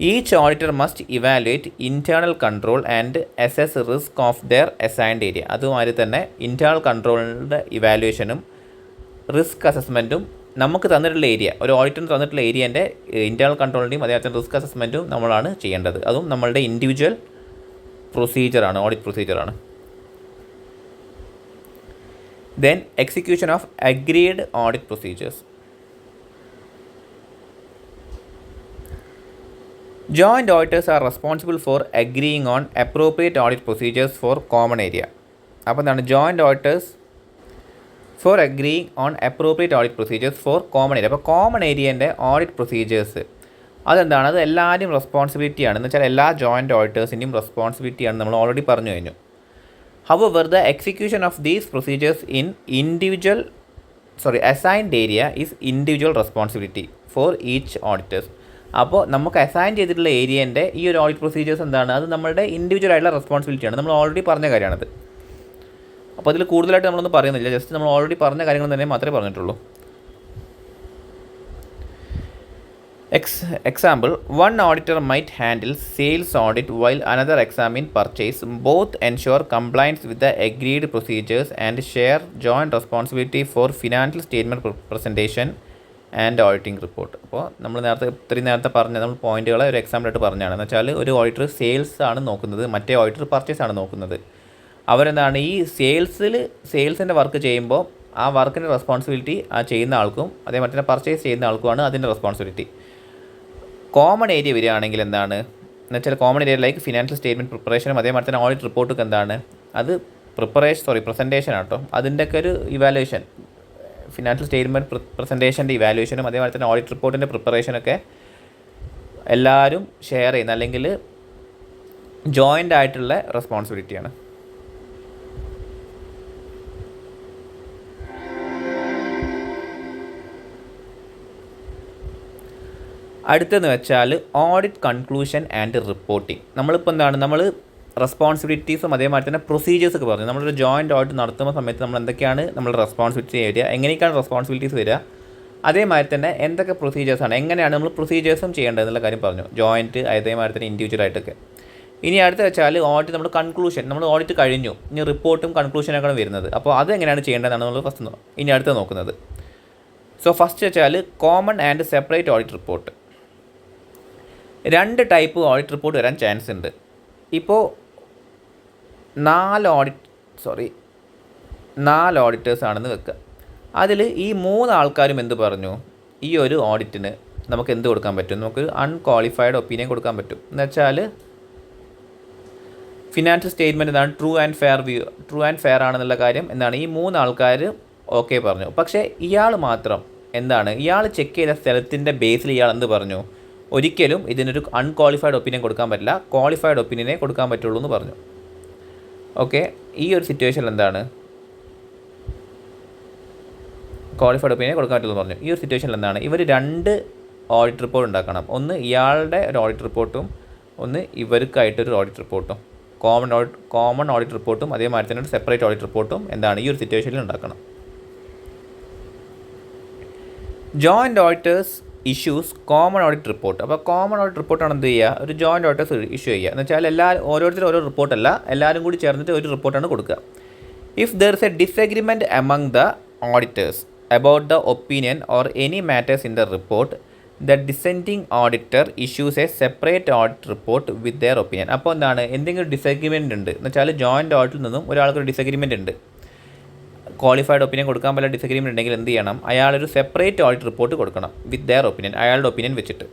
Each auditor must evaluate internal control and assess risk of their assigned area. അതുമാതിരി തന്നെ ഇൻറ്റേർണൽ കൺട്രോളിൻ്റെ ഇവാലുവേഷനും റിസ്ക് അസസ്മെൻറ്റും നമുക്ക് തന്നിട്ടുള്ള ഏരിയ, ഒരു ഓഡിറ്ററിന് തന്നിട്ടുള്ള ഏരിയൻ്റെ ഇൻറ്റേർണൽ കൺട്രോളിൻ്റെയും അതേപോലെ റിസ്ക് അസസ്മെൻറ്റും നമ്മളാണ് ചെയ്യേണ്ടത്. അതും നമ്മളുടെ ഇൻഡിവിജ്വൽ പ്രൊസീജിയറാണ്, ഓഡിറ്റ് പ്രൊസീജിയറാണ്. Then execution of agreed audit procedures. Joint auditors are responsible for agreeing on appropriate audit procedures for common area. അപ്പോൾ എന്താണ് joint auditors for agreeing on appropriate audit procedures for common area. അപ്പോൾ common ഏരിയൻ്റെ audit procedures അതെന്താണ്, അത് എല്ലാവരുടെയും റെസ്പോൺസിബിലിറ്റിയാണ്. എന്ന് വെച്ചാൽ എല്ലാ ജോയിൻറ്റ് ഓഡിറ്റേഴ്സിൻ്റെയും റെസ്പോൺസിബിലിറ്റിയാണ് നമ്മൾ ഓൾറെഡി പറഞ്ഞു കഴിഞ്ഞു. However, the execution of these procedures in assigned area is individual responsibility for each auditors. അപ്പോൾ നമുക്ക് അസൈൻ ചെയ്തിട്ടുള്ള ഏരിയൻ്റെ ഈ ഒരു ഓഡിറ്റ് പ്രൊസീജിയേഴ്സ് എന്താണ്, അത് നമ്മുടെ ഇൻഡിവിജ്വൽ ആയിട്ടുള്ള റെസ്പോൺസിബിലിറ്റിയാണ്. നമ്മൾ ഓൾറെഡി പറഞ്ഞ കാര്യമാണത്. അപ്പോൾ അതിൽ കൂടുതലായിട്ട് നമ്മളൊന്നും പറയുന്നില്ല, ജസ്റ്റ് നമ്മൾ ഓൾറെഡി പറഞ്ഞ കാര്യങ്ങൾ തന്നെ മാത്രമേ പറഞ്ഞിട്ടുള്ളൂ. Example, one auditor might handle sales audit while another examine purchase. Both ensure compliance with the agreed procedures and share joint responsibility for financial statement presentation and auditing report. അപ്പോൾ നമ്മൾ നേരത്തെ പറഞ്ഞ നമ്മൾ പോയിന്റുകളെ ഒരു എക്സാമ്പിളായിട്ട് പറഞ്ഞാണ്. എന്ന് വെച്ചാൽ ഒരു ഓഡിറ്റർ സെയിൽസ് ആണ് നോക്കുന്നത്, മറ്റേ ഓഡിറ്റർ പർച്ചേസ് ആണ് നോക്കുന്നത്. അവരെന്താണ് ഈ സെയിൽസിൻ്റെ വർക്ക് ചെയ്യുമ്പോൾ ആ വർക്കിൻ്റെ റെസ്പോൺസിബിലിറ്റി ആ ചെയ്യുന്ന ആൾക്കും അതേപോലെ തന്നെ പർച്ചേസ് ചെയ്യുന്ന ആൾക്കുമാണ് അതിൻ്റെ റെസ്പോൺസിബിലിറ്റി. കോമൺ ഏരിയ വരികയാണെങ്കിൽ എന്താണ് എന്ന് വെച്ചാൽ common area like financial statement പ്രിപ്പറേഷനും അതേപോലെ തന്നെ ഓഡിറ്റ് റിപ്പോർട്ടൊക്കെ എന്താണ് അത് പ്രസൻറ്റേഷൻ ആട്ടോ. അതിൻ്റെയൊക്കെ ഒരു ഇവാലുവേഷൻ, ഫിനാൻഷ്യൽ സ്റ്റേറ്റ്മെൻറ്റ് പ്രസൻറ്റേഷൻ്റെ ഇവാലുവേഷനും അതേപോലെ തന്നെ ഓഡിറ്റ് റിപ്പോർട്ടിൻ്റെ പ്രിപ്പറേഷനൊക്കെ എല്ലാവരും ഷെയർ ചെയ്യുന്ന അല്ലെങ്കിൽ ജോയിൻ്റ് ആയിട്ടുള്ള റെസ്പോൺസിബിലിറ്റിയാണ്. അടുത്തെന്ന് വെച്ചാൽ ഓഡിറ്റ് കൺക്ലൂഷൻ ആൻഡ് റിപ്പോർട്ടിംഗ്. നമ്മളിപ്പോൾ എന്താണ് നമ്മൾ റെസ്പോൺസിബിലിറ്റീസും അതേമാതിരി തന്നെ പ്രൊസീജിയേഴ്സൊക്കെ പറഞ്ഞു. നമ്മളൊരു ജോയിൻ്റ് ഓഡിറ്റ് നടത്തുന്ന സമയത്ത് നമ്മൾ എന്തൊക്കെയാണ് നമ്മളുടെ റെസ്പോൺസിബിലിറ്റി വരിക, എങ്ങനെയൊക്കെയാണ് റെസ്പോൺസിബിലിറ്റീസ് വരിക, അതേമാതിരി തന്നെ എന്തൊക്കെ പ്രൊസീജിയേഴ്സാണ്, എങ്ങനെയാണ് നമ്മൾ പ്രൊസീജിയേഴ്സും ചെയ്യേണ്ടത് എന്നുള്ള കാര്യം പറഞ്ഞു, ജോയിൻറ്റ് അതേമാതിരി തന്നെ ഇൻഡിവിജ്വലായിട്ടൊക്കെ. ഇനി അടുത്ത് വെച്ചാൽ ഓഡിറ്റ് നമ്മൾ കൺക്ലൂഷൻ, നമ്മൾ ഓഡിറ്റ് കഴിഞ്ഞു, ഇനി റിപ്പോർട്ടും കൺക്ലൂഷനൊക്കെയാണ് വരുന്നത്. അപ്പോൾ അത് എങ്ങനെയാണ് ചെയ്യേണ്ടതെന്നാണ് നമ്മൾ ഫസ്റ്റ് ഇനി അടുത്ത് നോക്കുന്നത്. സോ ഫസ്റ്റ് വെച്ചാൽ common and separate audit report. 2 type audit report വരാൻ ചാൻസ് ഉണ്ട്. ഇപ്പോൾ 4 ഓഡിറ്റേഴ്സ് ആണെന്ന് വെക്കുക. അതിൽ ഈ 3 ആൾക്കാരും എന്ത് പറഞ്ഞു, ഈ ഒരു ഓഡിറ്റിന് നമുക്ക് എന്ത് കൊടുക്കാൻ പറ്റും, നമുക്ക് അൺക്വാളിഫൈഡ് ഒപ്പീനിയൻ കൊടുക്കാൻ പറ്റും. എന്ന് വെച്ചാൽ ഫിനാൻഷ്യൽ സ്റ്റേറ്റ്മെൻറ്റ് എന്താണ് ട്രൂ ആൻഡ് ഫെയർ ആണെന്നുള്ള കാര്യം എന്താണ് ഈ 3 ആൾക്കാർ ഓക്കെ പറഞ്ഞു. പക്ഷേ ഇയാൾ മാത്രം എന്താണ്, ഇയാൾ ചെക്ക് ചെയ്ത സ്ഥലത്തിൻ്റെ ബേസിൽ ഇയാൾ എന്ത് പറഞ്ഞു, ഒരിക്കലും ഇതിനൊരു അൺക്വാളിഫൈഡ് ഒപ്പീനിയൻ കൊടുക്കാൻ പറ്റില്ല, ക്വാളിഫൈഡ് ഒപ്പീനിയനെ കൊടുക്കാൻ പറ്റുള്ളൂ എന്ന് പറഞ്ഞു. ഓക്കെ, ഈ ഒരു സിറ്റുവേഷനിൽ എന്താണ് ക്വാളിഫൈഡ് ഒപ്പീനിയൻ കൊടുക്കാൻ പറ്റുള്ളൂ എന്ന് പറഞ്ഞു. ഈ ഒരു സിറ്റുവേഷനിൽ എന്താണ് ഇവർ 2 ഓഡിറ്റ് റിപ്പോർട്ട് ഉണ്ടാക്കണം. ഒന്ന് ഇയാളുടെ ഒരു ഓഡിറ്റ് റിപ്പോർട്ടും ഒന്ന് ഇവർക്കായിട്ടൊരു ഓഡിറ്റ് റിപ്പോർട്ടും, കോമൺ ഓഡിറ്റ് റിപ്പോർട്ടും അതേമാതിരി തന്നെ ഒരു സെപ്പറേറ്റ് ഓഡിറ്റ് റിപ്പോർട്ടും എന്താണ് ഈ ഒരു സിറ്റുവേഷനിൽ ഉണ്ടാക്കണം. Joint auditors issues common audit report. അപ്പോൾ കോമൺ ഓഡിറ്റ് റിപ്പോർട്ടാണ് എന്ത് ചെയ്യുക, ഒരു ജോയിൻ്റ് ഓഡിറ്റേഴ്സ് ഇഷ്യൂ ചെയ്യുക. എന്ന് വെച്ചാൽ ഓരോരുത്തരും ഓരോ റിപ്പോർട്ടല്ല, എല്ലാവരും കൂടി ചേർന്നിട്ട് ഒരു റിപ്പോർട്ടാണ് കൊടുക്കുക. If there is A disagreement among the auditors about the opinion or any matters in the report, the dissenting auditor issues a separate audit report with their opinion. അപ്പോൾ എന്താണ് എന്തെങ്കിലും ഡിസഗ്രിമെൻ്റ് ഉണ്ട് എന്ന് വെച്ചാൽ ജോയിൻ്റ് ഓഡിറ്റിൽ നിന്നും ഒരാൾക്കൊരു ഡിസഗ്രിമെൻ്റ് ഉണ്ട്, qualified opinion കൊടുക്കാൻ പല ഡിസഗ്രിമെൻ്റ് ഉണ്ടെങ്കിൽ എന്ത് ചെയ്യണം, അയാളൊരു സെപ്പറേറ്റ് ഓഡിറ്റ് റിപ്പോർട്ട് കൊടുക്കണം വിത്ത് ദെയർ ഒപ്പീനിയൻ, അയാളുടെ ഒപ്പീനിയൻ വെച്ചിട്ട്.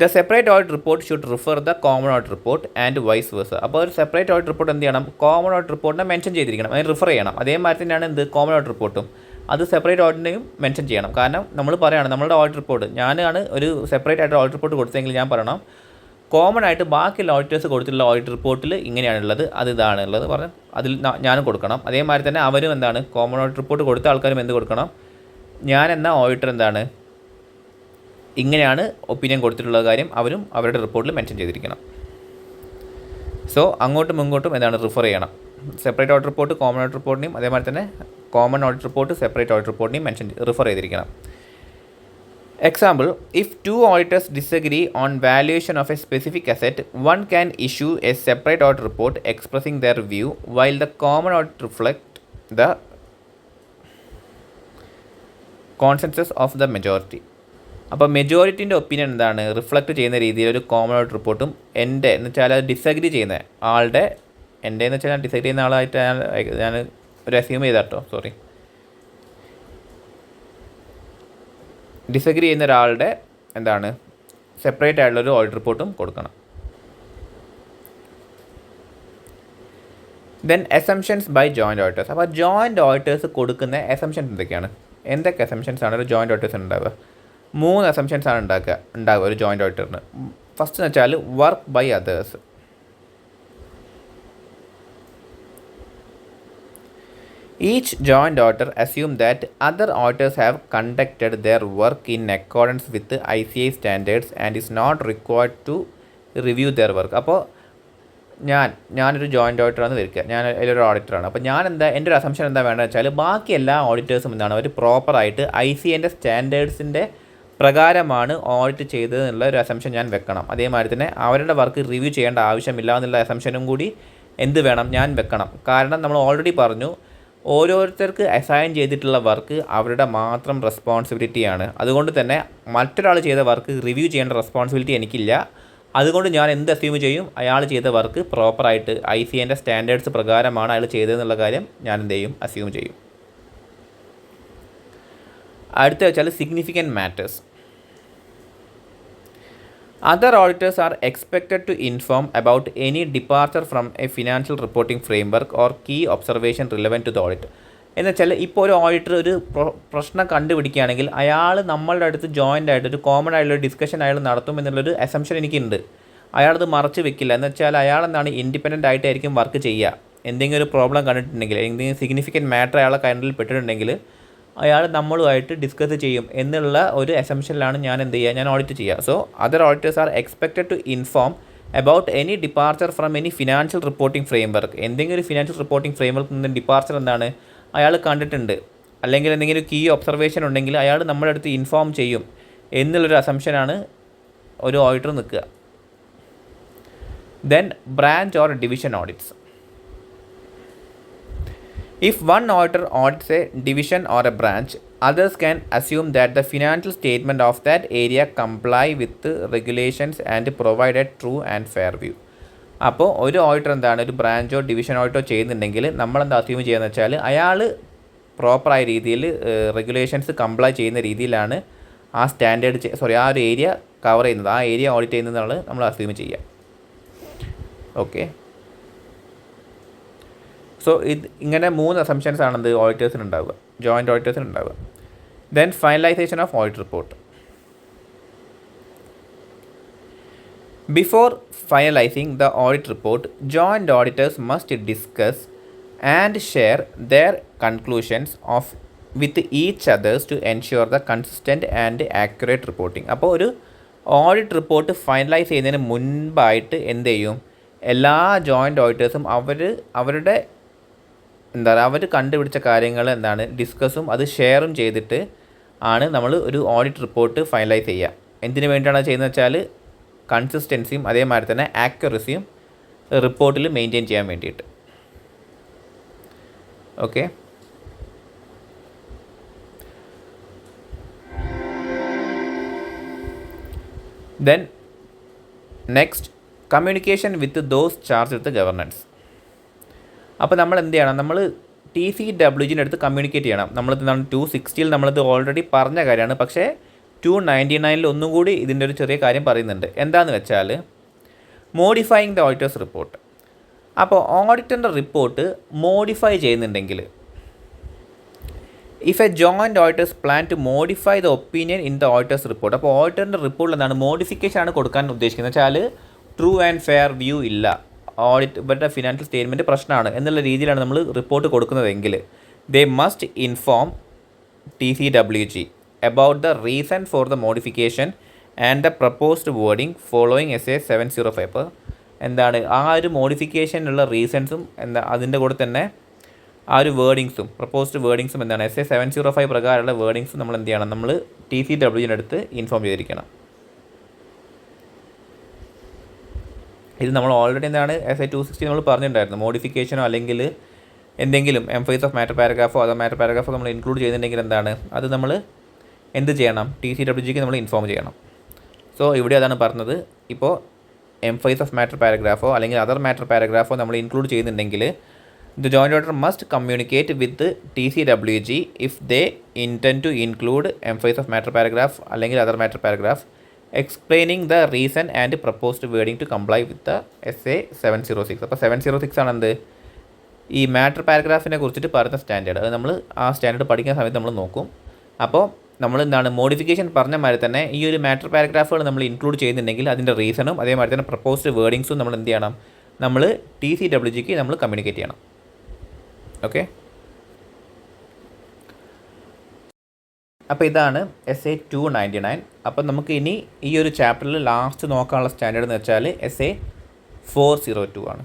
The separate audit report should refer the common audit report and vice versa. അപ്പോൾ ഒരു സെപ്പറേറ്റ് ഓഡിറ്റ് റിപ്പോർട്ട് എന്ത് ചെയ്യണം, കോമൺ ഓഡിറ്റ് റിപ്പോർട്ടിനെ മെൻഷൻ ചെയ്തിരിക്കണം, അതിന് റിഫർ ചെയ്യണം. അതേമാതിരി തന്നെയാണ് എന്ത് കോമൺ ഓഡിറ്റ് റിപ്പോർട്ടും അത് സെപ്പറേറ്റ് ഓഡിറ്റിനെയും മെൻഷൻ ചെയ്യണം. കാരണം നമ്മൾ പറയുകയാണ് നമ്മളുടെ ഓഡിറ്റ് റിപ്പോർട്ട്, ഞാനാണ് ഒരു സെപ്പറേറ്റ് ആയിട്ട് ഓഡിറ്റ് റിപ്പോർട്ട് കൊടുത്തെങ്കിൽ ഞാൻ പറയണം കോമൺ ആയിട്ട് ബാക്കിയുള്ള ഓഡിറ്റേഴ്സ് കൊടുത്തിട്ടുള്ള ഓഡിറ്റ് റിപ്പോർട്ടിൽ ഇങ്ങനെയാണുള്ളത്, അത് ഇതാണുള്ളത് പറഞ്ഞ് അതിൽ ഞാനും കൊടുക്കണം. അതേമാതിരി തന്നെ അവരും എന്താണ് കോമൺ ഓഡിറ്റ് റിപ്പോർട്ട് കൊടുത്ത ആൾക്കാരും എന്ത് കൊടുക്കണം, ഞാൻ എന്ന ഓഡിറ്റർ എന്താണ് ഇങ്ങനെയാണ് ഒപ്പീനിയൻ കൊടുത്തിട്ടുള്ള കാര്യം അവരും അവരുടെ റിപ്പോർട്ടിൽ മെൻഷൻ ചെയ്തിരിക്കണം. സോ അങ്ങോട്ടും ഇങ്ങോട്ടും എന്താണ് റിഫർ ചെയ്യണം. Separate audit report common audit റിപ്പോർട്ടിനെയും അതേമാതിരി തന്നെ common audit report separate audit റിപ്പോർട്ടിനെയും റിഫർ ചെയ്തിരിക്കണം. Example, if 2 auditors disagree on valuation of a specific asset, one can issue a separate audit report expressing their view while the common audit reflect the consensus of the majority. അപ്പോൾ മെജോറിറ്റിൻ്റെ opinion എന്താണ് reflect ചെയ്യുന്ന രീതിയിൽ ഒരു common audit റിപ്പോർട്ടും എൻ്റെ എന്ന് വെച്ചാൽ disagree ചെയ്യുന്ന ആളുടെ, എൻ്റെ എന്ന് വെച്ചാൽ ഡിസഗ്രി ചെയ്യുന്ന ആളായിട്ട് ഞാൻ ഒരു അസ്യൂം ചെയ്താട്ടോ, ഡിസഗ്രി ചെയ്യുന്ന ഒരാളുടെ എന്താണ് സെപ്പറേറ്റ് ആയിട്ടുള്ളൊരു ഓഡിറ്റ് റിപ്പോർട്ടും കൊടുക്കണം. Then assumptions by joint auditors. അപ്പോൾ ജോയിൻ്റ് ഓഡിറ്റേഴ്സ് കൊടുക്കുന്ന അസംഷൻസ് എന്തൊക്കെയാണ്, എന്തൊക്കെ അസംഷൻസ് ആണ് ഒരു ജോയിൻ്റ് ഓഡിറ്റേഴ്സ് ഉണ്ടാവുക? 3 അസംഷൻസ് ആണ് ഉണ്ടാവുക ഒരു ജോയിൻ്റ് ഓഡിറ്ററിന്. ഫസ്റ്റ് എന്ന് വെച്ചാൽ work by others. Each joint auditor assume that other auditors have conducted their work in accordance with the ICAI standards and is not required to review their work. അപ്പോൾ ഞാനൊരു joint ഓഡിറ്ററാണ് വരിക, ഞാൻ അതിലൊരു ഓഡിറ്ററാണ്. അപ്പോൾ എൻ്റെ ഒരു അസംഷൻ എന്താ വേണ്ടതെന്ന് വെച്ചാൽ ബാക്കി എല്ലാ ഓഡിറ്റേഴ്സും എന്താണ് അവർ പ്രോപ്പറായിട്ട് ICAIൻ്റെ സ്റ്റാൻഡേർഡ്സിൻ്റെ പ്രകാരമാണ് ഓഡിറ്റ് ചെയ്തത് എന്നുള്ള ഒരു അസംഷൻ ഞാൻ വെക്കണം. അതേമാതിരി തന്നെ അവരുടെ വർക്ക് റിവ്യൂ ചെയ്യേണ്ട ആവശ്യമില്ല എന്നുള്ള അസംഷനും കൂടി എന്ത് വേണം, ഞാൻ വെക്കണം. കാരണം നമ്മൾ ഓൾറെഡി പറഞ്ഞു ഓരോരുത്തർക്ക് അസൈൻ ചെയ്തിട്ടുള്ള വർക്ക് അവരുടെ മാത്രം റെസ്പോൺസിബിലിറ്റിയാണ്. അതുകൊണ്ട് തന്നെ മറ്റൊരാൾ ചെയ്ത വർക്ക് റിവ്യൂ ചെയ്യേണ്ട റെസ്പോൺസിബിലിറ്റി എനിക്കില്ല. അതുകൊണ്ട് ഞാൻ എന്ത് അസ്യൂം ചെയ്യും, അയാൾ ചെയ്ത വർക്ക് പ്രോപ്പറായിട്ട് ICAൻ്റെ സ്റ്റാൻഡേർഡ്സ് പ്രകാരമാണ് അയാൾ ചെയ്തതെന്നുള്ള കാര്യം ഞാൻ എന്ത് ചെയ്യും, അസ്യൂം ചെയ്യും. അടുത്ത വെച്ചാൽ significant matters. Other auditors are expected to inform about any departure from a financial reporting framework or key observation relevant to the audit. എന്ന് വെച്ചാൽ ഇപ്പോൾ ഒരു ഓഡിറ്റർ ഒരു പ്രശ്നം കണ്ടുപിടിക്കുകയാണെങ്കിൽ അയാൾ നമ്മളുടെ അടുത്ത് ജോയിൻ്റ് ആയിട്ട് ഒരു കോമൺ ആയിട്ടുള്ള ഡിസ്കഷൻ അയാൾ നടത്തും എന്നുള്ളൊരു അസംഷൻ എനിക്കുണ്ട്. അയാളത് മറച്ച് വെക്കില്ല. എന്ന് വെച്ചാൽ അയാൾ എന്താണ് ഇൻഡിപെൻഡൻ്റ് ആയിട്ടായിരിക്കും വർക്ക് ചെയ്യുക. എന്തെങ്കിലും ഒരു പ്രോബ്ലം കണ്ടിട്ടുണ്ടെങ്കിൽ, എന്തെങ്കിലും സിഗ്നിഫിക്കൻറ്റ് മാറ്റർ അയാളെ കയ്യിൽ പെട്ടിട്ടുണ്ടെങ്കിൽ അയാൾ നമ്മളുമായിട്ട് ഡിസ്കസ് ചെയ്യും എന്നുള്ള ഒരു അസംഷനിലാണ് ഞാൻ എന്ത് ചെയ്യുക, ഞാൻ ഓഡിറ്റ് ചെയ്യുക. So other auditors are expected to inform about any departure from any financial reporting framework. എന്തെങ്കിലും ഒരു ഫിനാൻഷ്യൽ റിപ്പോർട്ടിംഗ് ഫ്രെയിംവർക്കിൽ നിന്ന് ഡിപ്പാർച്ചർ എന്താണ് അയാൾ കണ്ടിട്ടുണ്ട്, അല്ലെങ്കിൽ എന്തെങ്കിലും കീ ഒബ്സർവേഷൻ ഉണ്ടെങ്കിൽ അയാൾ നമ്മുടെ അടുത്ത് ഇൻഫോം ചെയ്യും എന്നുള്ളൊരു അസംഷനാണ് ഒരു ഓഡിറ്റർ നിൽക്കുക. Then branch or division audits. If one auditor audits a division or a branch, others can assume that the financial statement of that area comply with the regulations and provide a true and fair view. അപ്പോൾ ഒരു auditor എന്താണ് ഒരു ബ്രാഞ്ചോ division ഓഡിറ്റോ ചെയ്യുന്നുണ്ടെങ്കിൽ നമ്മളെന്താ assume ചെയ്യുകയെന്ന് വെച്ചാൽ അയാൾ പ്രോപ്പറായ രീതിയിൽ റെഗുലേഷൻസ് കംപ്ലൈ ചെയ്യുന്ന രീതിയിലാണ് ആ സ്റ്റാൻഡേർഡ് ആ ഒരു ഏരിയ കവർ ചെയ്യുന്നത്, ആ ഏരിയ ഓഡിറ്റ് ചെയ്യുന്നതാണ് നമ്മൾ അസ്യൂം ചെയ്യുക. ഓക്കെ, സോ ഇങ്ങനെ 3 അസംഷൻസ് ആണെന്ത് ഓഡിറ്റേഴ്സിന് ഉണ്ടാവുക, ജോയിൻറ്റ് ഓഡിറ്റേഴ്സിന് ഉണ്ടാവുക. Then finalisation of audit report. Before finalising the audit report, joint auditors must discuss and share their conclusions of with each others to ensure the consistent and accurate reporting. അപ്പോൾ ഒരു audit report finalise ചെയ്യുന്നതിന് മുൻപായിട്ട് എന്ത് ചെയ്യും, എല്ലാ joint ഓഡിറ്റേഴ്സും അവരുടെ അവർ കണ്ടുപിടിച്ച കാര്യങ്ങൾ എന്താണ് ഡിസ്കസും അത് ഷെയറും ചെയ്തിട്ട് ആണ് നമ്മൾ ഒരു ഓഡിറ്റ് റിപ്പോർട്ട് ഫൈനലൈസ് ചെയ്യുക. എന്തിനു വേണ്ടിയാണ് ചെയ്യുന്നത് വെച്ചാൽ കൺസിസ്റ്റൻസിയും അതേമാതിരി തന്നെ ആക്യുറസിയും റിപ്പോർട്ടിൽ മെയിൻറ്റെയിൻ ചെയ്യാൻ വേണ്ടിയിട്ട്. Okay, then next communication with those charge with governance. അപ്പോൾ നമ്മൾ എന്ത് ചെയ്യണം, നമ്മൾ TCWGൻ്റെ അടുത്ത് കമ്മ്യൂണിക്കേറ്റ് ചെയ്യണം. നമ്മളിത് 260 നമ്മളിത് ഓൾറെഡി പറഞ്ഞ കാര്യമാണ്, പക്ഷേ 299 ഒന്നും കൂടി ഇതിൻ്റെ ഒരു ചെറിയ കാര്യം പറയുന്നുണ്ട്. എന്താണെന്ന് വെച്ചാൽ മോഡിഫൈയിങ് ദ ഓഡിറ്റേഴ്സ് റിപ്പോർട്ട്. അപ്പോൾ ഓഡിറ്ററിൻ്റെ റിപ്പോർട്ട് മോഡിഫൈ ചെയ്യുന്നുണ്ടെങ്കിൽ, if a joint auditors plan to modify the opinion in the auditors report. അപ്പോൾ ഓഡിറ്ററിൻ്റെ റിപ്പോർട്ടിൽ എന്താണ് മോഡിഫിക്കേഷൻ ആണ് കൊടുക്കാൻ ഉദ്ദേശിക്കുന്നത് വെച്ചാൽ ട്രൂ ആൻഡ് ഫെയർ വ്യൂ ഇല്ല, ഓഡിറ്റ് ഇവരുടെ ഫിനാൻഷ്യൽ സ്റ്റേറ്റ്മെൻറ്റ് പ്രശ്നമാണ് എന്നുള്ള രീതിയിലാണ് നമ്മൾ റിപ്പോർട്ട് കൊടുക്കുന്നതെങ്കിൽ they must inform TCWG about the reason for the modification and the proposed wording following SA 705. അപ്പോൾ എന്താണ് ആ ഒരു മോഡിഫിക്കേഷനുള്ള റീസൺസും അതിൻ്റെ കൂടെ തന്നെ ആ ഒരു വേർഡിങ്സും പ്രപ്പോസ്ഡ് വേർഡിങ്സും എന്താണ് SA 705 പ്രകാരമുള്ള വേർഡിങ്സും നമ്മൾ എന്ത് ചെയ്യണം, നമ്മൾ TCWGൻ്റെ അടുത്ത് ഇൻഫോം ചെയ്തിരിക്കണം. ഇത് നമ്മൾ ഓൾറെഡി എന്താണ് SA 260 നമ്മൾ പറഞ്ഞിട്ടുണ്ടായിരുന്നു. മോഡിഫിക്കേഷനോ അല്ലെങ്കിൽ എന്തെങ്കിലും എംഫൈസ് ഓഫ് മാറ്റർ പാരഗ്രാഫോ അതോ മാറ്റർ പാരഗ്രാഫോ നമ്മൾ ഇൻക്ലൂഡ് ചെയ്യുന്നുണ്ടെങ്കിൽ എന്താണ് അത് നമ്മൾ എന്ത് ചെയ്യണം, TCWGക്ക് നമ്മൾ ഇൻഫോം ചെയ്യണം. സോ ഇവിടെ അതാണ് പറഞ്ഞത്. ഇപ്പോൾ എംഫൈസ് ഓഫ് മാറ്റർ പാരഗ്രാഫോ അല്ലെങ്കിൽ അതർ മാറ്റർ പാരഗ്രാഫോ നമ്മൾ ഇൻക്ലൂഡ് ചെയ്യുന്നുണ്ടെങ്കിൽ the joint auditor must communicate with TCWG if they intend to include emphasis of matter paragraph അല്ലെങ്കിൽ other matter paragraph explaining the reason and proposed wording to comply with SA 706. അപ്പോൾ 706 ആണ് എന്ത് ഈ matter പാരഗ്രാഫിനെ കുറിച്ചിട്ട് പറയുന്ന standard. അത് നമ്മൾ ആ സ്റ്റാൻഡേർഡ് പഠിക്കുന്ന സമയത്ത് നമ്മൾ നോക്കും. അപ്പോൾ നമ്മൾ എന്താണ് മോഡിഫിക്കേഷൻ പറഞ്ഞ മാതിരി തന്നെ ഈ ഒരു മാറ്റർ പാരഗ്രാഫുകൾ നമ്മൾ ഇൻക്ലൂഡ് ചെയ്യുന്നുണ്ടെങ്കിൽ അതിൻ്റെ റീസണും അതേമാതിരി തന്നെ പ്രപ്പോസ്ഡ് വേർഡിങ്സും നമ്മൾ എന്ത് ചെയ്യണം, നമ്മൾ TCWGക്ക് നമ്മൾ കമ്മ്യൂണിക്കേറ്റ് ചെയ്യണം. ഓക്കെ, അപ്പോൾ ഇതാണ് SA 299. അപ്പോൾ നമുക്ക് ഇനി ഈ ഒരു ചാപ്റ്ററിൽ ലാസ്റ്റ് നോക്കാനുള്ള സ്റ്റാൻഡേർഡ് എന്ന് വെച്ചാൽ SA 402 ആണ്.